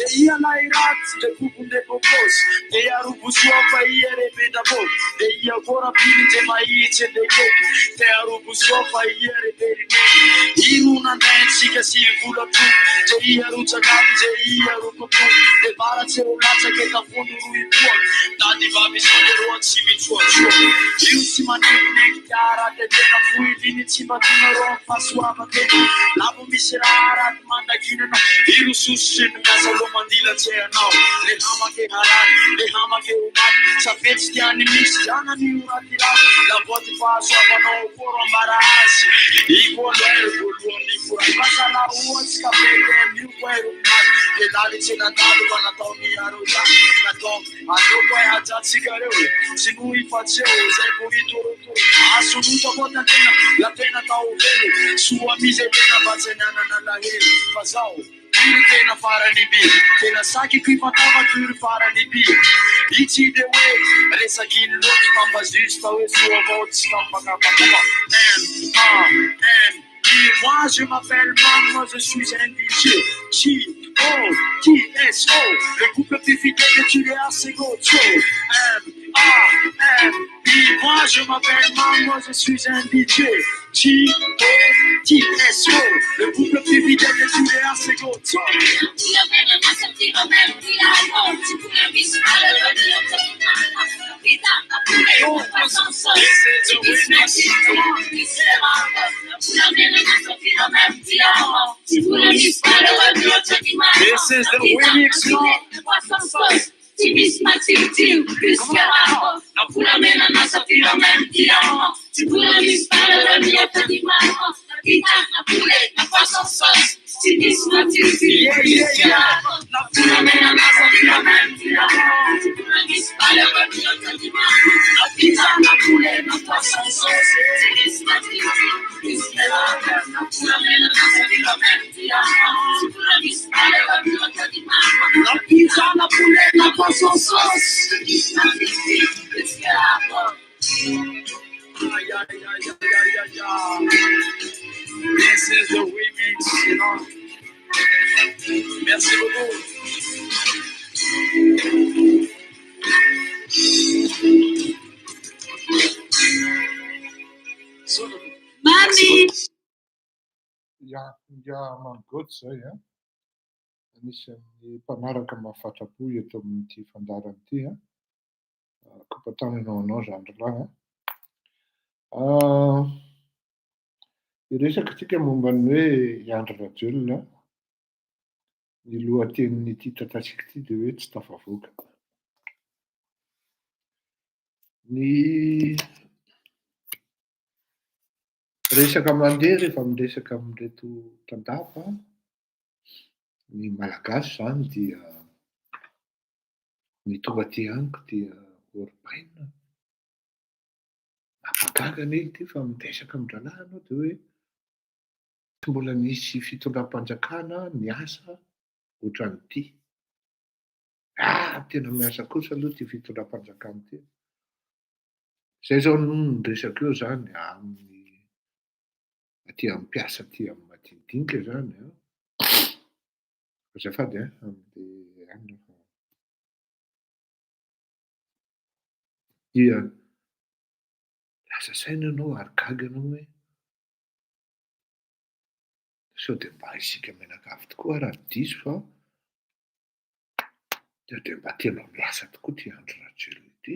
Ia na iraty de kukunde kokos de arubusua fa iere bedabo de ia gora pili de maiche de kek de arubusua fa iere de iruna nensika si kula tu de ia rucha gabi de ia rukutu de bara se ulacha ke ka fundu rui tuo dadi babi sole ruan si mi tuo iu si manene chiara de na fui lini si matuna ron pasua mate lavo miserara manda kineno iru susin kasalo mandila tsenao le hamake harat le hamake umat sapets tiani mix jana ni uratira la boti paso avano koro maras iko lero buloni kura pasala uots kapete mi kwero mat le dali tsena dali bana toni aruta na tom adoko ya jatsigare sinui faceo sai burituru asuluto bota tena la pena tau velo sua mise tena bazenana na la heli fazao tena farany be tena saky kui fatava tury farany be itsy de hoe resakiny loatsy fambazusta hoe soa avao tsy kampakapakapa moi je m'appelle Maman, je suis un DJ T-O-T-S-O le couple plus fidèle que tu l'es assez gocho M-A-M-I moi je m'appelle Maman, je suis un DJ T-O-T-S-O le couple plus fidèle que tu l'es assez gocho This is the remix, Ti mismatiti, plus que la na pura mena na safira mentia, ti pura dispara la dieta di mamma, la vita na pure na façon sos, ti mismatiti, plus que la na pura mena na safira mentia, ti pura dispara la dieta di mamma, la vita na pure na façon sos, ti mismatiti, plus que la na pura mena na safira mentia, ti pura dispara la dieta di mamma, la vita na pure na façon sos, ti mismatiti, plus que la This is the remix, you know. Merci beaucoup. Mami! Ja mangotsy zay a. Anisan'ny mpanaraka mahafatra-po eto amin'ity fandarana ity a. Kompatananao anao zany lahy a. Iresaka tsika momba ny hoe Andry Rajoelina, ny lohatenin'ity tantatsika ity dia hoe tsy tafavoaka. Ny resaka mandeha rehefa miresaka amin'ireto mpandapa ny malagasy zany dia ny tonga ty aniko dia oripaina. Mampagaga anie ty fa mitesaka amin-drahalahy anao dia hoe tsy mbola nisy fitondram-panjakana niasa ohatran'ity. Tena miasa kosa aloha ty fitondram-panjakana ty. Zay zao no resaka eo zany amin'ny aty amin'ny mpiasa aty amin'ny madinidinika zany a. Azafady amin'le anona fa dia lasa saina ianao ary gaga ianao hoe sao dia mba isika mianakavy tokoa raha diso fa dia mba tena miasa tokoa ty andro ratsy ity.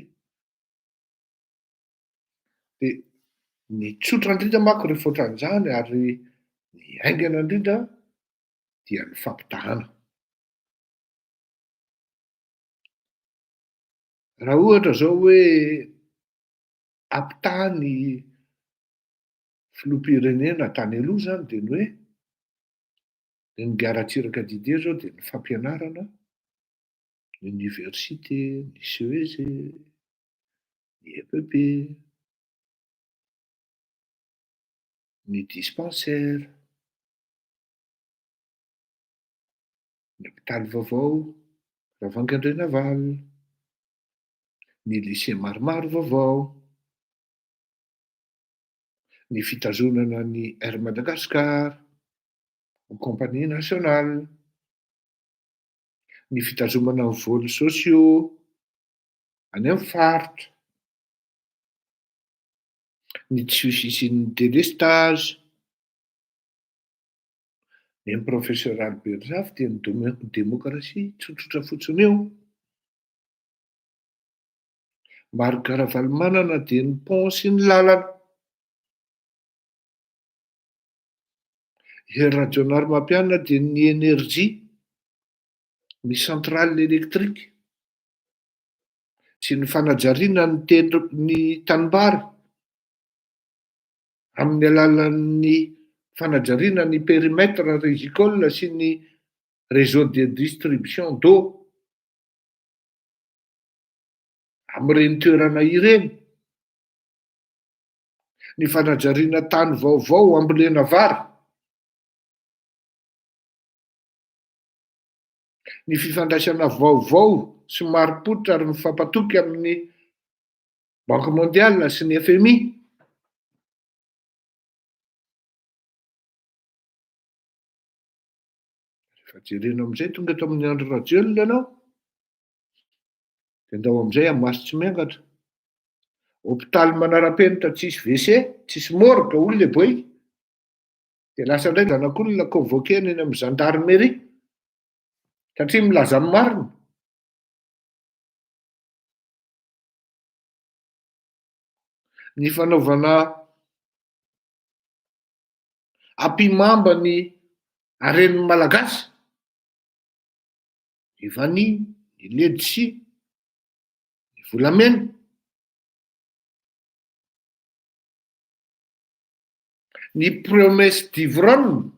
Dia ny tsotra indrindra manko rehefa ohatran'izany ary ny aingana indrindra dia ny fampitahana. Raha ohatra zao hoe ampitaha ny filoham-pirenena tany aloha zany dia ny hoe ny Ngaratsiraka Didier zao dia ny fampianarana, ny université, ny CEG, ny EPP, ny dispensaire, ny hôpitaly vaovao, Ravangandrenaval, ny lycée maromaro vaovao, ny fitazonana ny Air Madagascar, ny compagnie nationale, ny fitazomana ny vols sociaux any amin'ny faritra, ny tsy fisian'ny délestage, ny professeur Albert Zafy dia ny démocratie tsotsotra fotsiny eo. Marc Ravalomanana dia ny pont sy ny lalana. Hery Rajaonarimampianina dia ny énergie, ny centrale électrique sy ny fanajariana ny tanimbary amin'ny alalan'ny fanajariana ny périmètre rizicole sy ny réseau de distribution d'eau amin'ireny toerana ireny, ny fanajariana tany vaovao ambolena vary, ny fifandraisana vaovao sy marim-pototra ary mifampatoky amin'ny Banque mondiale sy ny FMI. Rehefa jerena amin'izay tonga eto amin'ny andro rajolina ianao dia andao amin'izay amin'ny maso tsy miangatra. Hôpitaly manara-penitra tsisy WC, tsisy morgue hoy le boy. Dia lasa indray zanak'olona convoqué eny amin'ny gendarmerie satria milaza amin'ny marina. Ny fanaovana ampimamba ny haren'ny malagasy, ny vanille, ny ledsi, ny volamena, ny promesse d'ivrogne.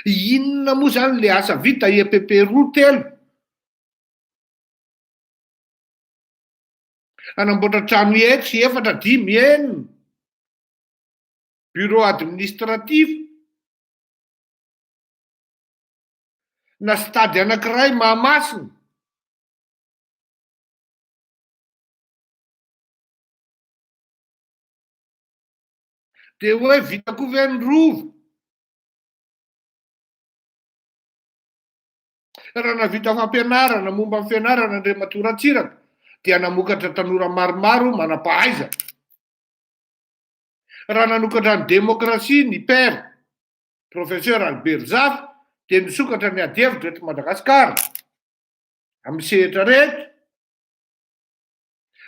Inona moa zany le asa vita EPP roa telo? Anamboatra trano efatra, efatra, dimy, enina, bureau administratif, na stady anankiray Mahamasina, dia hoe vita koa ve ny rova? Raha navita fampianarana momba ny fianarana Andriamatoratsiraka dia namokatra tanora maromaro manam-pahaiza. Raha nanokatra ny démocratie ny père professeur Albert Zafy dia nisokatra ny ady hevitra eto Madagasikara amin'ny sehatra rehetra.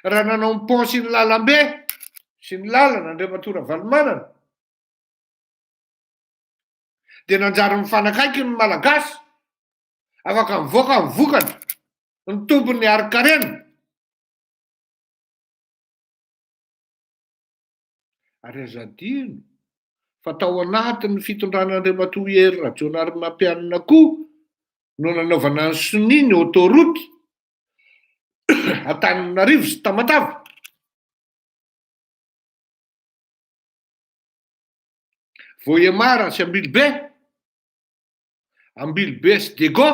Raha nanao ny pont sy ny lalambe sy ny lalana Andriamatora Valomanana dia nanjary mifanakaiky ny malagasy afaka mivoaka ny vokatra ny tompony ari-karena. Ary azadino fatao anatin'ny fitondran'Andriamatoa hery rajonarymampianina koa no nanaovana ny soniny autoroute Antananarivo sy Tamatave. Vohemara sy Ambilobe sy Dego,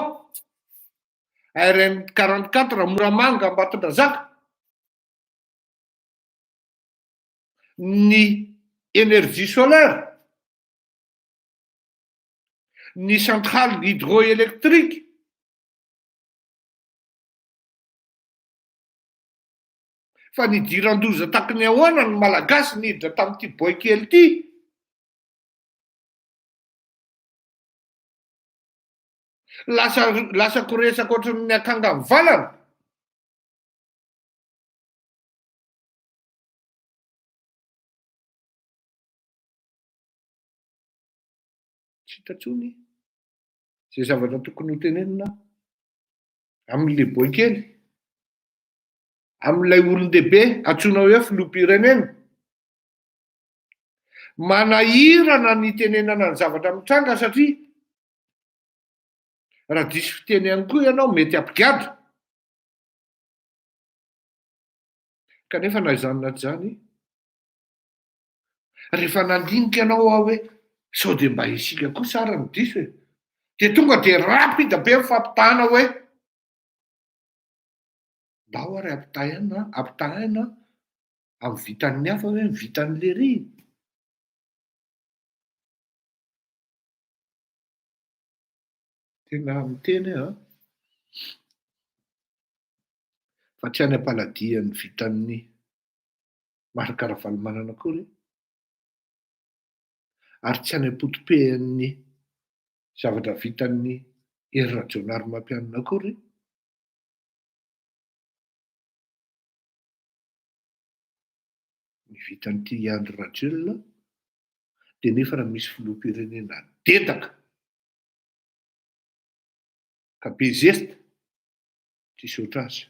RN 44 Moramanga Ambatondrazaka, ny énergie solaire, ny centrale hydroélectrique, fa ny diran-doza takiny ahoana ny malagasy niditra tamin'ity boikely ity. Lasa koresaka ohatran'ny akanga mivalana. Tsy hitatsony zay zavatra tokony ho tenenina amin'le boikely, amin'ilay olon-dehibe antsoina hoe filoham-pirenena. Manahirana ny tenenana ny zavatra mitranga satria raha diso fiteny ihany koa ianao mety ampigadra. Kanefa na izany na tsy izany, rehefa nandinika ianao aho hoe sao dia mba isika koa sara ny diso e, dia tonga dia rapida be mifampitahana hoe ndao ary ampitahana amin'ny vitan'ny hafa hoe ny vitan'le ry. Tena miteny fa tsy any am-paladia ny vitan'ny Marikaravalmanana akory, ary tsy any am-potopehan'ny zavatra vitan'ny hery rajonarymampianina akory. Ny vitan'ity Andry Rajoelina dia nefa raha misy filoham-pirenena dedaka ka be zesta tsisy oatra azy.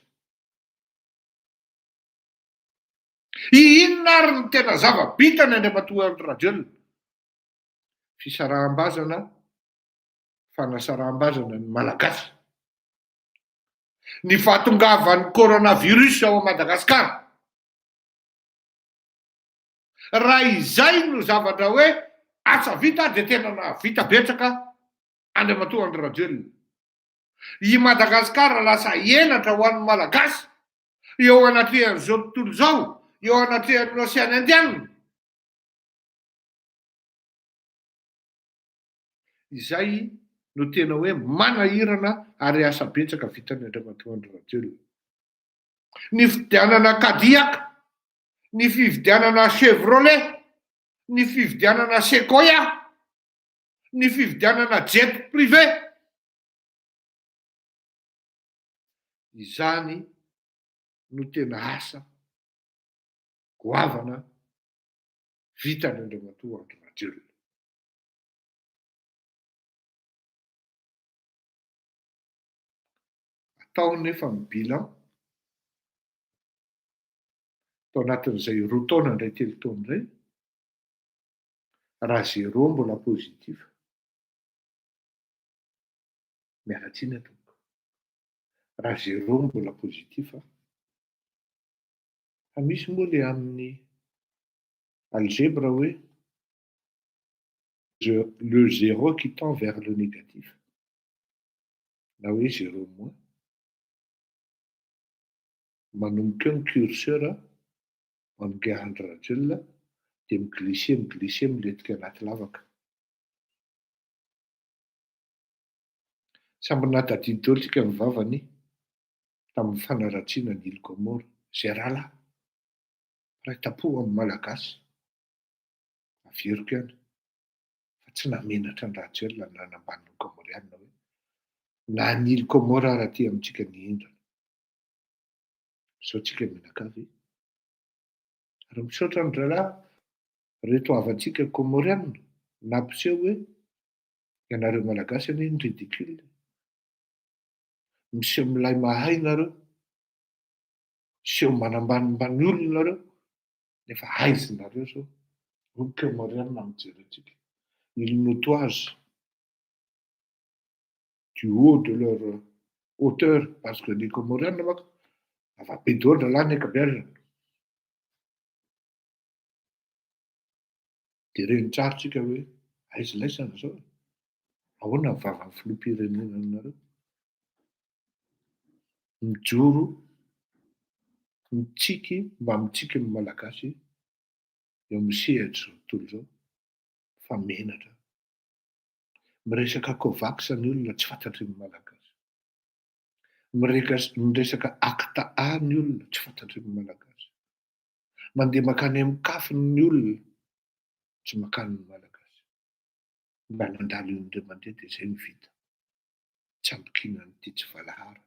Inona ary ny tena zava-bitany Andriamatoa Andry Rajoelina? Fisaraham-bazana, fanasaraham-bazana ny malagasy, ny fahatongavan'ny coronavirus ao Madagasikara. Raha izay no zavatra hoe asa vita dia tena vita betsaka Andriamatoa Andry Rajoelina. I Madagasikara lasa henatra ho an'ny malagasy eo anatrehan'izao tontolo izao, eo anatrehan'ny Oseana Indiana. Izay no tena hoe manahirana ary asa betsaka vitan'ny Andriamatoa Andry Rajoelina. Ny fividianana Cadillac, ny fividianana Chevrolet, ny fividianana Sequoia, ny fividianana jet privé, izany no tena asa goavana vitan'ny Andriamatoa Andry Rajoelina. Atao nefa ny bilan tao anatin'izay 2 taona indray 3 taona indray, raha 0 mbola pozitif, mialatsiny atoko. Raha 0 mbola pozitif, fa misy moa le amin'ny algèbre hoe le 0 qui tend vers le négatif, na hoe 0 moins. Manomboka eo ny curseur manomboka Andry Rajoelina dia miglissé miletika anaty lavaka. Samby natadidy teo tsika ny vavany tamin'ny fanaratsiana ny Île Comore. Zay rahalahy raha tapo amin'ny malagasy averiko ihany, fa tsy namenatra ny Rajoelina na namban'ny Comoriana hoe na ny Île Comore raha ty amintsika ny Indra. Sao tsika mianakavy ary misaotra ny rahalahy reto havantsika Comoriana nampiseho hoe ianareo malagasy anie ny ridicule, miseho milay mahay nareo, miseho manambanimbany olona nareo, nefa aizinareo zao Donc moderne antihérétique. Ils nous toisent du haut de leur hauteur, parce que les Comoriens va pédor de l'année que belle. Direny tsarotsika hoe aiza laisana zao. Ahoana ny vava ny filoham-pirenena anareo? Mijoro, mitsiky, mba mitsiky ny malagasy eo misehatra zao tontolo zao, fa menatra. Miresaka Covax ny olona tsy fantatry ny malagasy. Miresaka acta A ny olona tsy fantatry ny malagasy. Mandeha makany amin'ny kafiny ny olona tsy makany ny malagasy. Mba nandalo indreo mandeha dia izay ny vita. Tsy ambokina n'ity tsy valahara.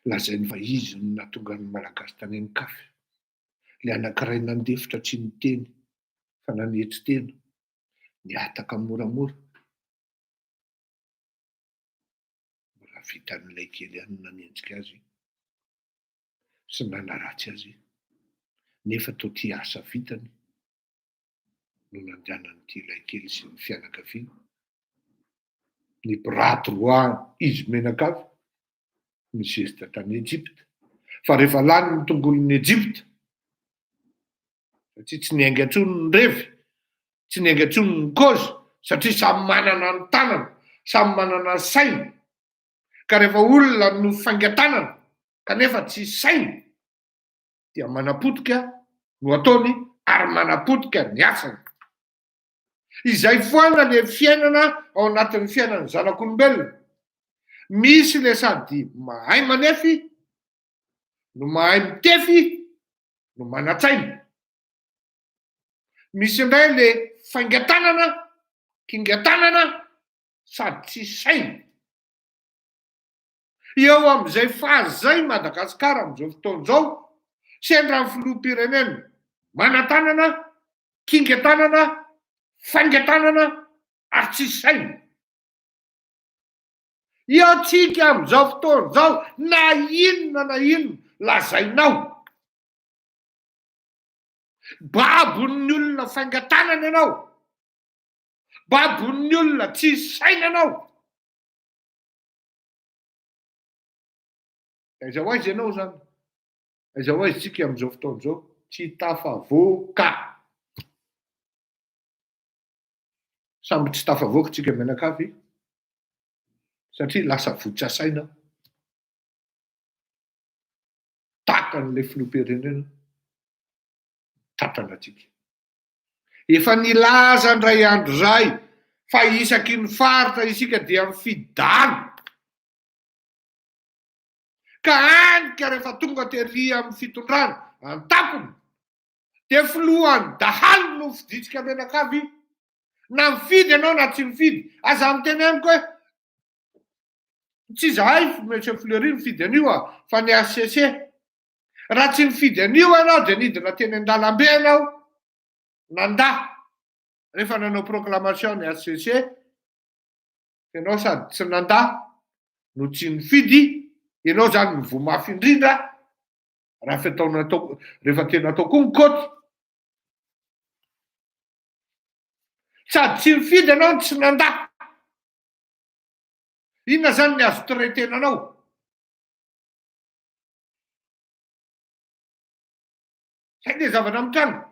Lazainy fa izy no nahatonga ny malagasy tany amin'ny kafy. Le anankiray nandefitra tsy ny teny fa nanetry tena. Niataka moramora. Mbola vitan'ilay kely ihany nanenjika azy sy nanaratsy azy. Nefa toa ty asa vitany no nandehanan'ity ilay kely sy ny fianakaviany. Ny bras droit izy menakavy misesitra tany Ejipta. Fa rehefa lany ny tongolon'ny Ejipta, satria tsy niainga intsony ny revy, tsy niainga intsony ny kozy, satria samy manana ny tanana, samy manana ny saina. Ka rehefa olona no faingan-tanana kanefa tsy saina, dia manapotika no ataony ary manapotika ny asany. Izay foana le fiainana ao anatin'ny fiainan'ny zanak'olombelona. Misy le sady mahay manefy, no mahay mitefy, no manatsaina. Misy indray le faingan-tanana, kingan-tanana, sady tsy saina. Eo amin'izay fahazay Madagasikara amin'izao fotoan'izao, sendra ny filoham-pirenena mana-tanana, kingan-tanana, faingan-tanana ary tsy saina. Eo tsika amin'izao fotoan'izao na inona lazainao. Babon'ny olona faingan-tanana ianao, babon'ny olona tsy saina ianao. Aiza ho aiza ianao zany, aiza ho aiza tsika amin'izao fotoan'izao, tsy tafavoaka. Samby tsy tafavoaka tsika menakavy, satria lasa votsasaina takan'ilay filoham-pirenena tatrana atsika. Efa nilaza ndray andro zay fa isaky ny faritra isika dia mifidana. Ka anika rehefa tonga tery amin'ny fitondrana an-tampony, dia filohany dahalo no fiditsika menakavy. Na mifidy ianao na tsy mifidy, aza miteny amiko hoe tsy zahay monsieur Fleury mifidy an'io fa ny ACC. Raha tsy mifidy an'io ianao dia nidina teny an-dalambe ianao, nanda. Rehefa nanao proclamation ny ACC, ianao sady tsy nanda no tsy nifidy, ianao zany mivomafy indrindra. Rehefa tena atao koa ny koty. Sady tsy mifidy ianao tsy nanda. Inona zany ny azo traitenanao? Zay dia zavatra mitranga.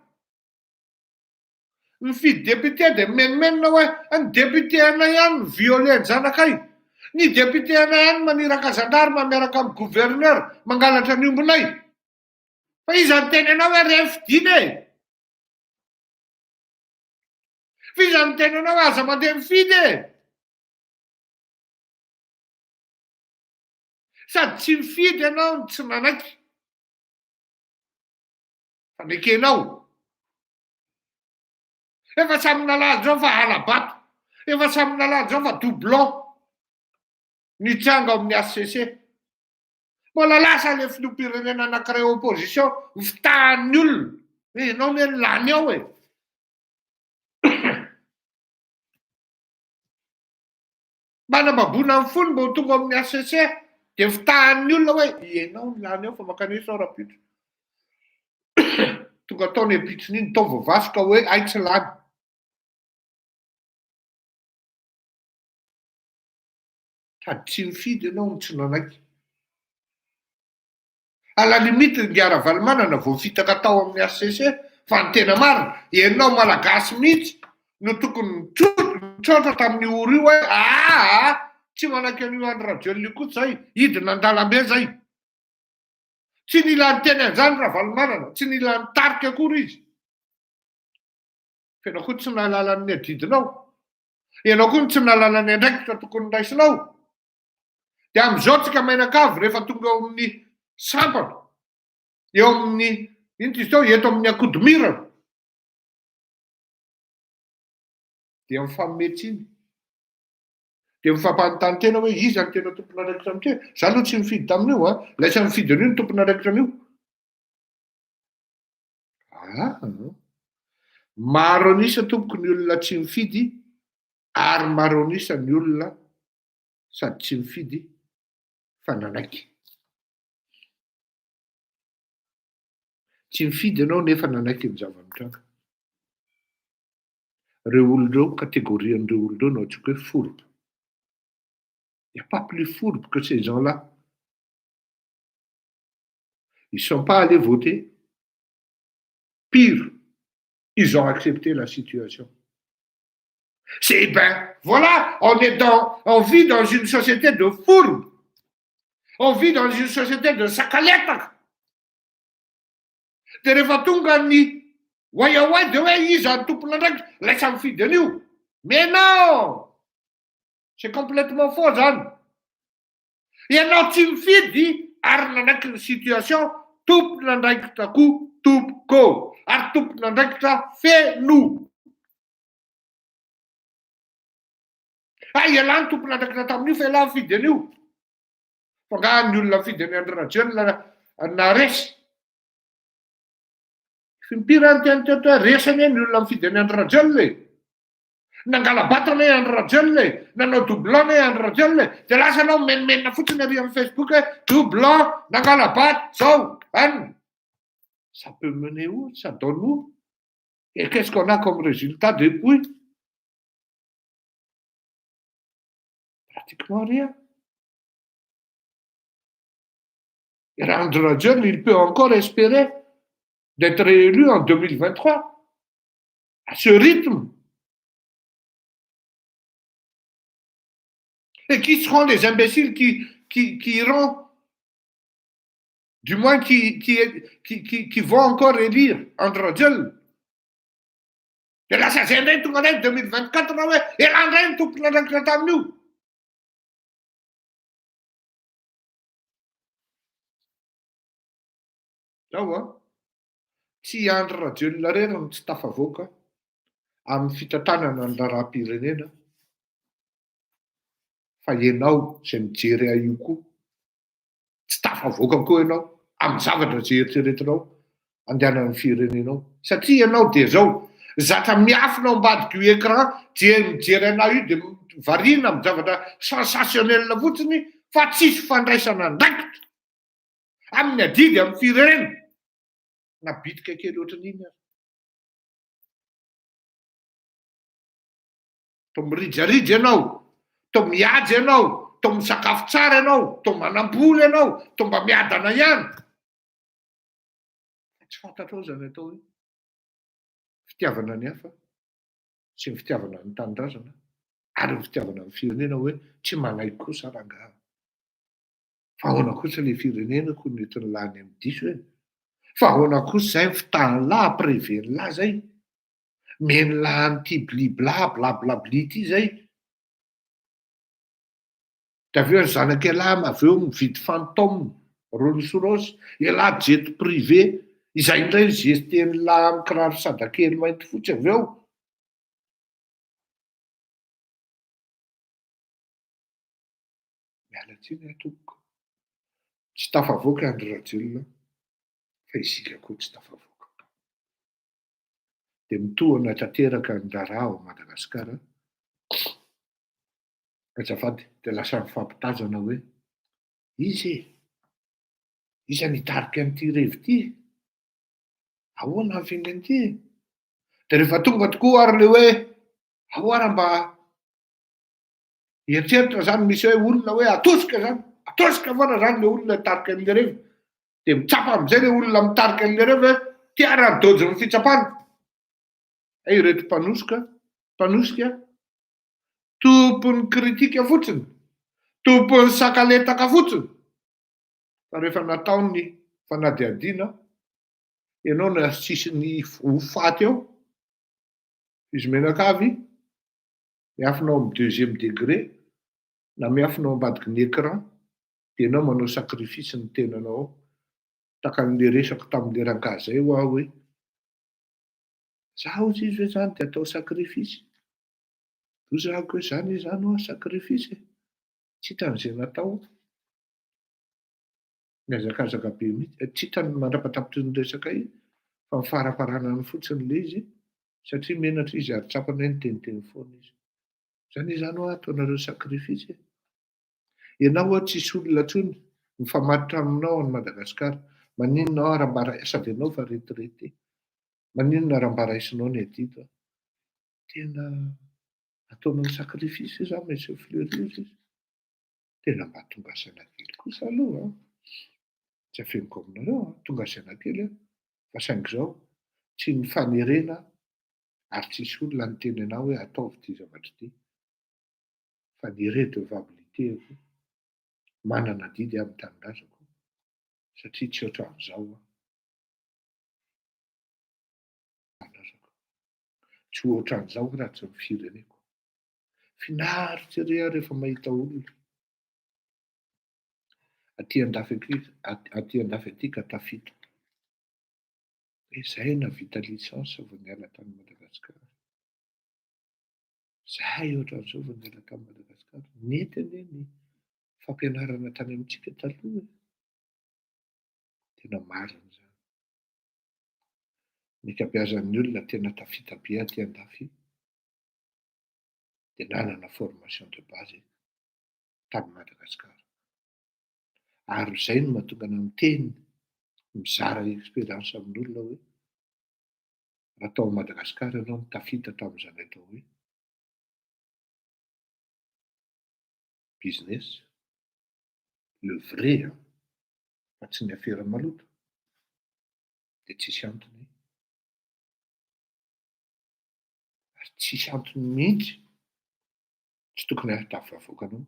Mifidy député dia menomenona hoe ny député anay ihany ny violé ny zanakay. Ny député anay ihany maniraka zandarma miaraka amin'ny gouverneur mangalatra ny ombonay. Fa iza ny teny anao hoe rehy fidina e? Fa iza ny teny anao hoe aza mandeha mifidy e? Sady tsy mifidy ianao tsy nanaiky. Fa nekenao. Efa samy nalaza zao fa halabato. Efa samy nalaza zao fa doublon. Nitranga amin'ny ACC. Mbola lasa le filoham-pirenena anankiray opposition vitahan'ny olona. Ianao ne lany ao e. Manam-babona amin'ny fony mbo tonga amin'ny ACC dia vitahan'ny olona hoe ianao ny lany ao fa makanisa ao rapitra. tonga ataony apitsiny iny tao voavasoka hoe aitsy lany. Sady tsy mifidy ianao ny tsy nanaiky. Ala limity ny ara-valimana vao fitaka tao amin'ny RCC fa ny tena marina ianao malagasy mihitsy no tokony mitsotra tamin'ny oro io hoe tsy manaiky an'io Andry Rajoelina io koa zay, hidina an-dalambe zay. Tsy nila ny teny an'izany Ravalomanana, tsy nila ny tarika akory izy. Fa ianao koa tsy nahalala ny adidinao. Ianao koa tsy nahalala ny andraikitra tokony raisinao. Dia amin'izao tsika menakavy rehefa tonga eo amin'ny sampana, eo amin'ny ino izy tao, eto amin'ny akodimirana, dia mifanometsiny. Dia mifampanontany tena hoe iza ny tena tompona andraikitra amin'ity. Za aloha tsy mifidy tamin'io, lasa mifidy an'io ny tompona andraikitra an'io. Maro anisa tompoko ny olona tsy mifidy, ary maro anisa ny olona sady tsy mifidy fa nanaiky. Tsy mifidy ianao nefa nanaiky ny zava-mitranga. Reo olon'ireo, catégorie-n'ireo olon'ireo no atsika hoe fourbe. Il n'y a pas plus fourbe que ces gens-là. Ils ne sont pas allés voter. Pire, ils ont accepté la situation. C'est ben, voilà, on vit dans une société de fourbes. On vit dans une société de sakaleta. De rehefa tonga ny wai de hoe izy any tompona andraikitra, lasa mifidy an'io. Mais non! C'est complètement faux zany. Ianao tsy mifidy ary nanaiky ny situation, tompona andraikitra koa tompoko. Ary tompona andraikitra feno. Ialany tompona andraikitra tamin'io fa ialany mifidy an'io. Fa nga ny olona mifidy any Andry Rajoelina na resy. Fimpira ny teny teto hoe resany ny olona mifidy any Andry Rajoelina. Nangala-batana Andry Rajoelina, nanao doublon Andry Rajoelina, dia lasa anao menimenina fotsiny ary amin'ny Facebook hoe doublon, nangala-bata, zao, anina. Ça peut mener où? Ça donne où? Et qu'est-ce qu'on a comme résultat depuis? Pratiquement rien. Et Andry Rajoelina, il peut encore espérer d'être réélu en 2023 à ce rythme. Et qui seront les imbéciles qui iront, du moins qui vont encore élire Andry Rajoelina? Et là, ça c'est un tout en 2024, et là, tout plein de nous. Zao tsy Andry Rajoelina reny no tsy tafavoaka amin'ny fitantanana ny raharaham-pirenena fa ianao izay mijery io koa tsy tafavoaka koa ianao amin'ny zavatra izay eritreretinao andehanan'ny firenenao. Satria ianao dia zao zatra miafina ao ambadika io écran dia mijery anao io dia variana amin'ny zavatra sensationnel fotsiny fa tsisy fandraisana andraikitra amin'ny adidy amin'ny firenena. Nabitika kely ohatran'iny ary. Tao mirijaridy ianao, tao miady ianao, tao misakafo tsara ianao, tao manam-bola ianao, tao mba miadana ihany. Tsy fantatrao zany atao io. Fitiavana ny hafa sy ny fitiavana ny tanindrazana ary ny fitiavana ny firenena hoe tsy manaiky kosa rangaha. Fa ahoana kosa ilay firenena koa nentiny lany amin'ny diso eny. Fa ahoana kosa zay ny fitahany lahy préveny lahy zay. Meny lahany ty blibla blablabli ty zay. Da aveo ny zanaka lahy aveo mividy fantôme Rolls Royce, lahy jet privé, izay indray ny GST-ny lahy amin'ny kiraro sadakely mainty fotsy aveo. Miala tsiny atoko. Tsy tafavoaka Andry Rajoelina fa isika koa tsy tafavoaka. Dia mitohana tanteraka ny raharaha ao Madagasikara. Azafady dia lasa mifampitazana hoe iza nitarika an'ity revi ity? ahoana ny finenty. Dia rehefa tonga tokoa ary le hoe ahoana mba eritreritra zany misy hoe olona hoe atosika foana zany le olona tarika an'le reva. Dia mitsapa amin'izay le olona mitarika an'le reva hoe tiara ny dojy ny fitsapana. Ireto mpanosika tompony kritika fotsiny, tompony sakaletaka fotsiny. Fa rehefa natao ny fanadihadiana, ianao na sisy ny ho faty eo, izy menakavy, miafinao amin'ny deuxième degré, na miafinao ambadiky ny écran, dia ianao manao sakrifisy ny tenanao. Takan'le resako tamin'le rangahy zay ho aho hoe, zaho izy hoe zany dia atao sakrifisy. Lozahako hoe zany zany ho sakrifisy. Tsy hitan'izay natao. Miazakazaka be mihitsy. Tsy hitany mandrapatapitry ny resaka io. Fa mifaraparanany fotsiny le izy. Satria menatra izy ary tsapana ny teniteny foana izy. Zany zany ho ataonareo sakrifisy. Ianao hoe tsisy olona tsony mifamatotra aminao any Madagasikara. Maninona aho raha mba sady ianao fa retraité. Maninona raha mba raisinao ny adito. Tena ataonao sakrifisy izy Monsieur Fleury izy. Tena mba tonga saina kely kosa aloha. Tsy afeniko aminareo, tonga saina kely. Fa saingy izao, tsy ny fanerena ary tsisy olona ny teny anao hoe ataovy ity zavatra ity. Fa ny redevabilité manana didy amin'ny tanindrazako. Satria tsy ohatran'izao. Tsy ohatran'izao raha tsy ny fireneko. Finaritra ery aho rehefa mahita olona. Aty andafy aty ka tafita. Izay navita lisansa vao niala tany Madagasikara. Zahay ohatran'izao vao niala tany Madagasikara. Nety anie ny fampianarana tany amintsika taloha. Tena marina zany. Ny ankabeazan'ny olona tena tafita be aty andafy. Dia nanana formation de base tany Madagasikara. Ary izay no mahatonga ana miteny mizara expérience amin'olona hoe raha tao Madagasikara ianao no tafita tamin'izany atao hoe business, le vrai, fa tsy ny afera maloto, dia tsisy antony. Ary tsisy antony mihitsy tsy tokony ahatafavoakanao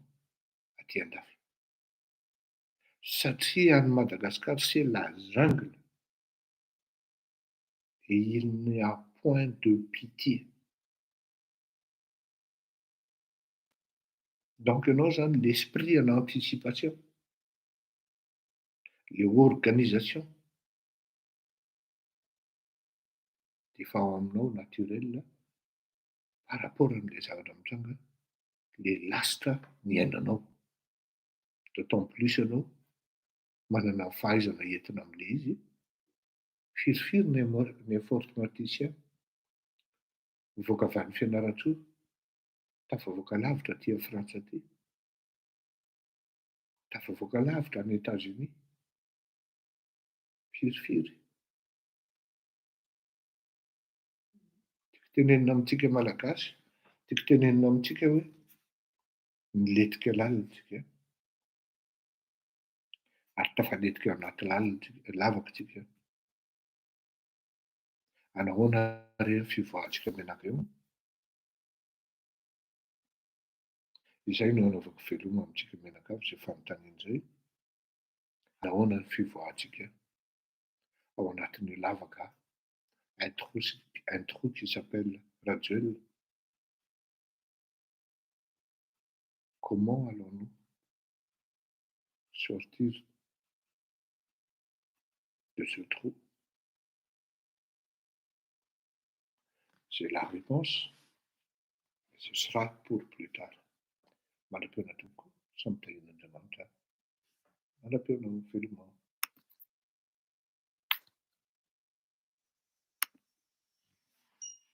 aty andafy. Satria any Madagascar, c'est la jungle. Et il n'y a point de pitié. Donc ianao zany l'esprit en anticipation, l'organisation dia efa ao aminao naturel par rapport amin'ilay zavatra mitranga, le lasitra miainanao. D'autant plus ianao manana fahaizana entina amin'ilay izy. Firifiry ny informaticien mivoaka avy any Fianarantsoa, tafavoaka lavitra aty amin'ny Frantsa aty, tafavoaka lavitra any États-Unis. Firifiry. Tiako tenenina amintsika malagasy, tiako tenenina amintsika hoe niletika lalitra. Ary tafaletika anaty lavaka tsika. Anahoana re ny fivoahantsika menaka eo? Izay no anaovako veloma amintsika menaka izay fanontaniana izay. Anahoana ny fivoahantsika ao anatin'ny lavaka un trou qui s'appelle Radiol. Comment allons-nous sortir de ce trou? C'est la réponse. Ce sera pour plus tard. Manam-peona tompoko, samy tahin'Andriamanitra. Manam-peona veloma.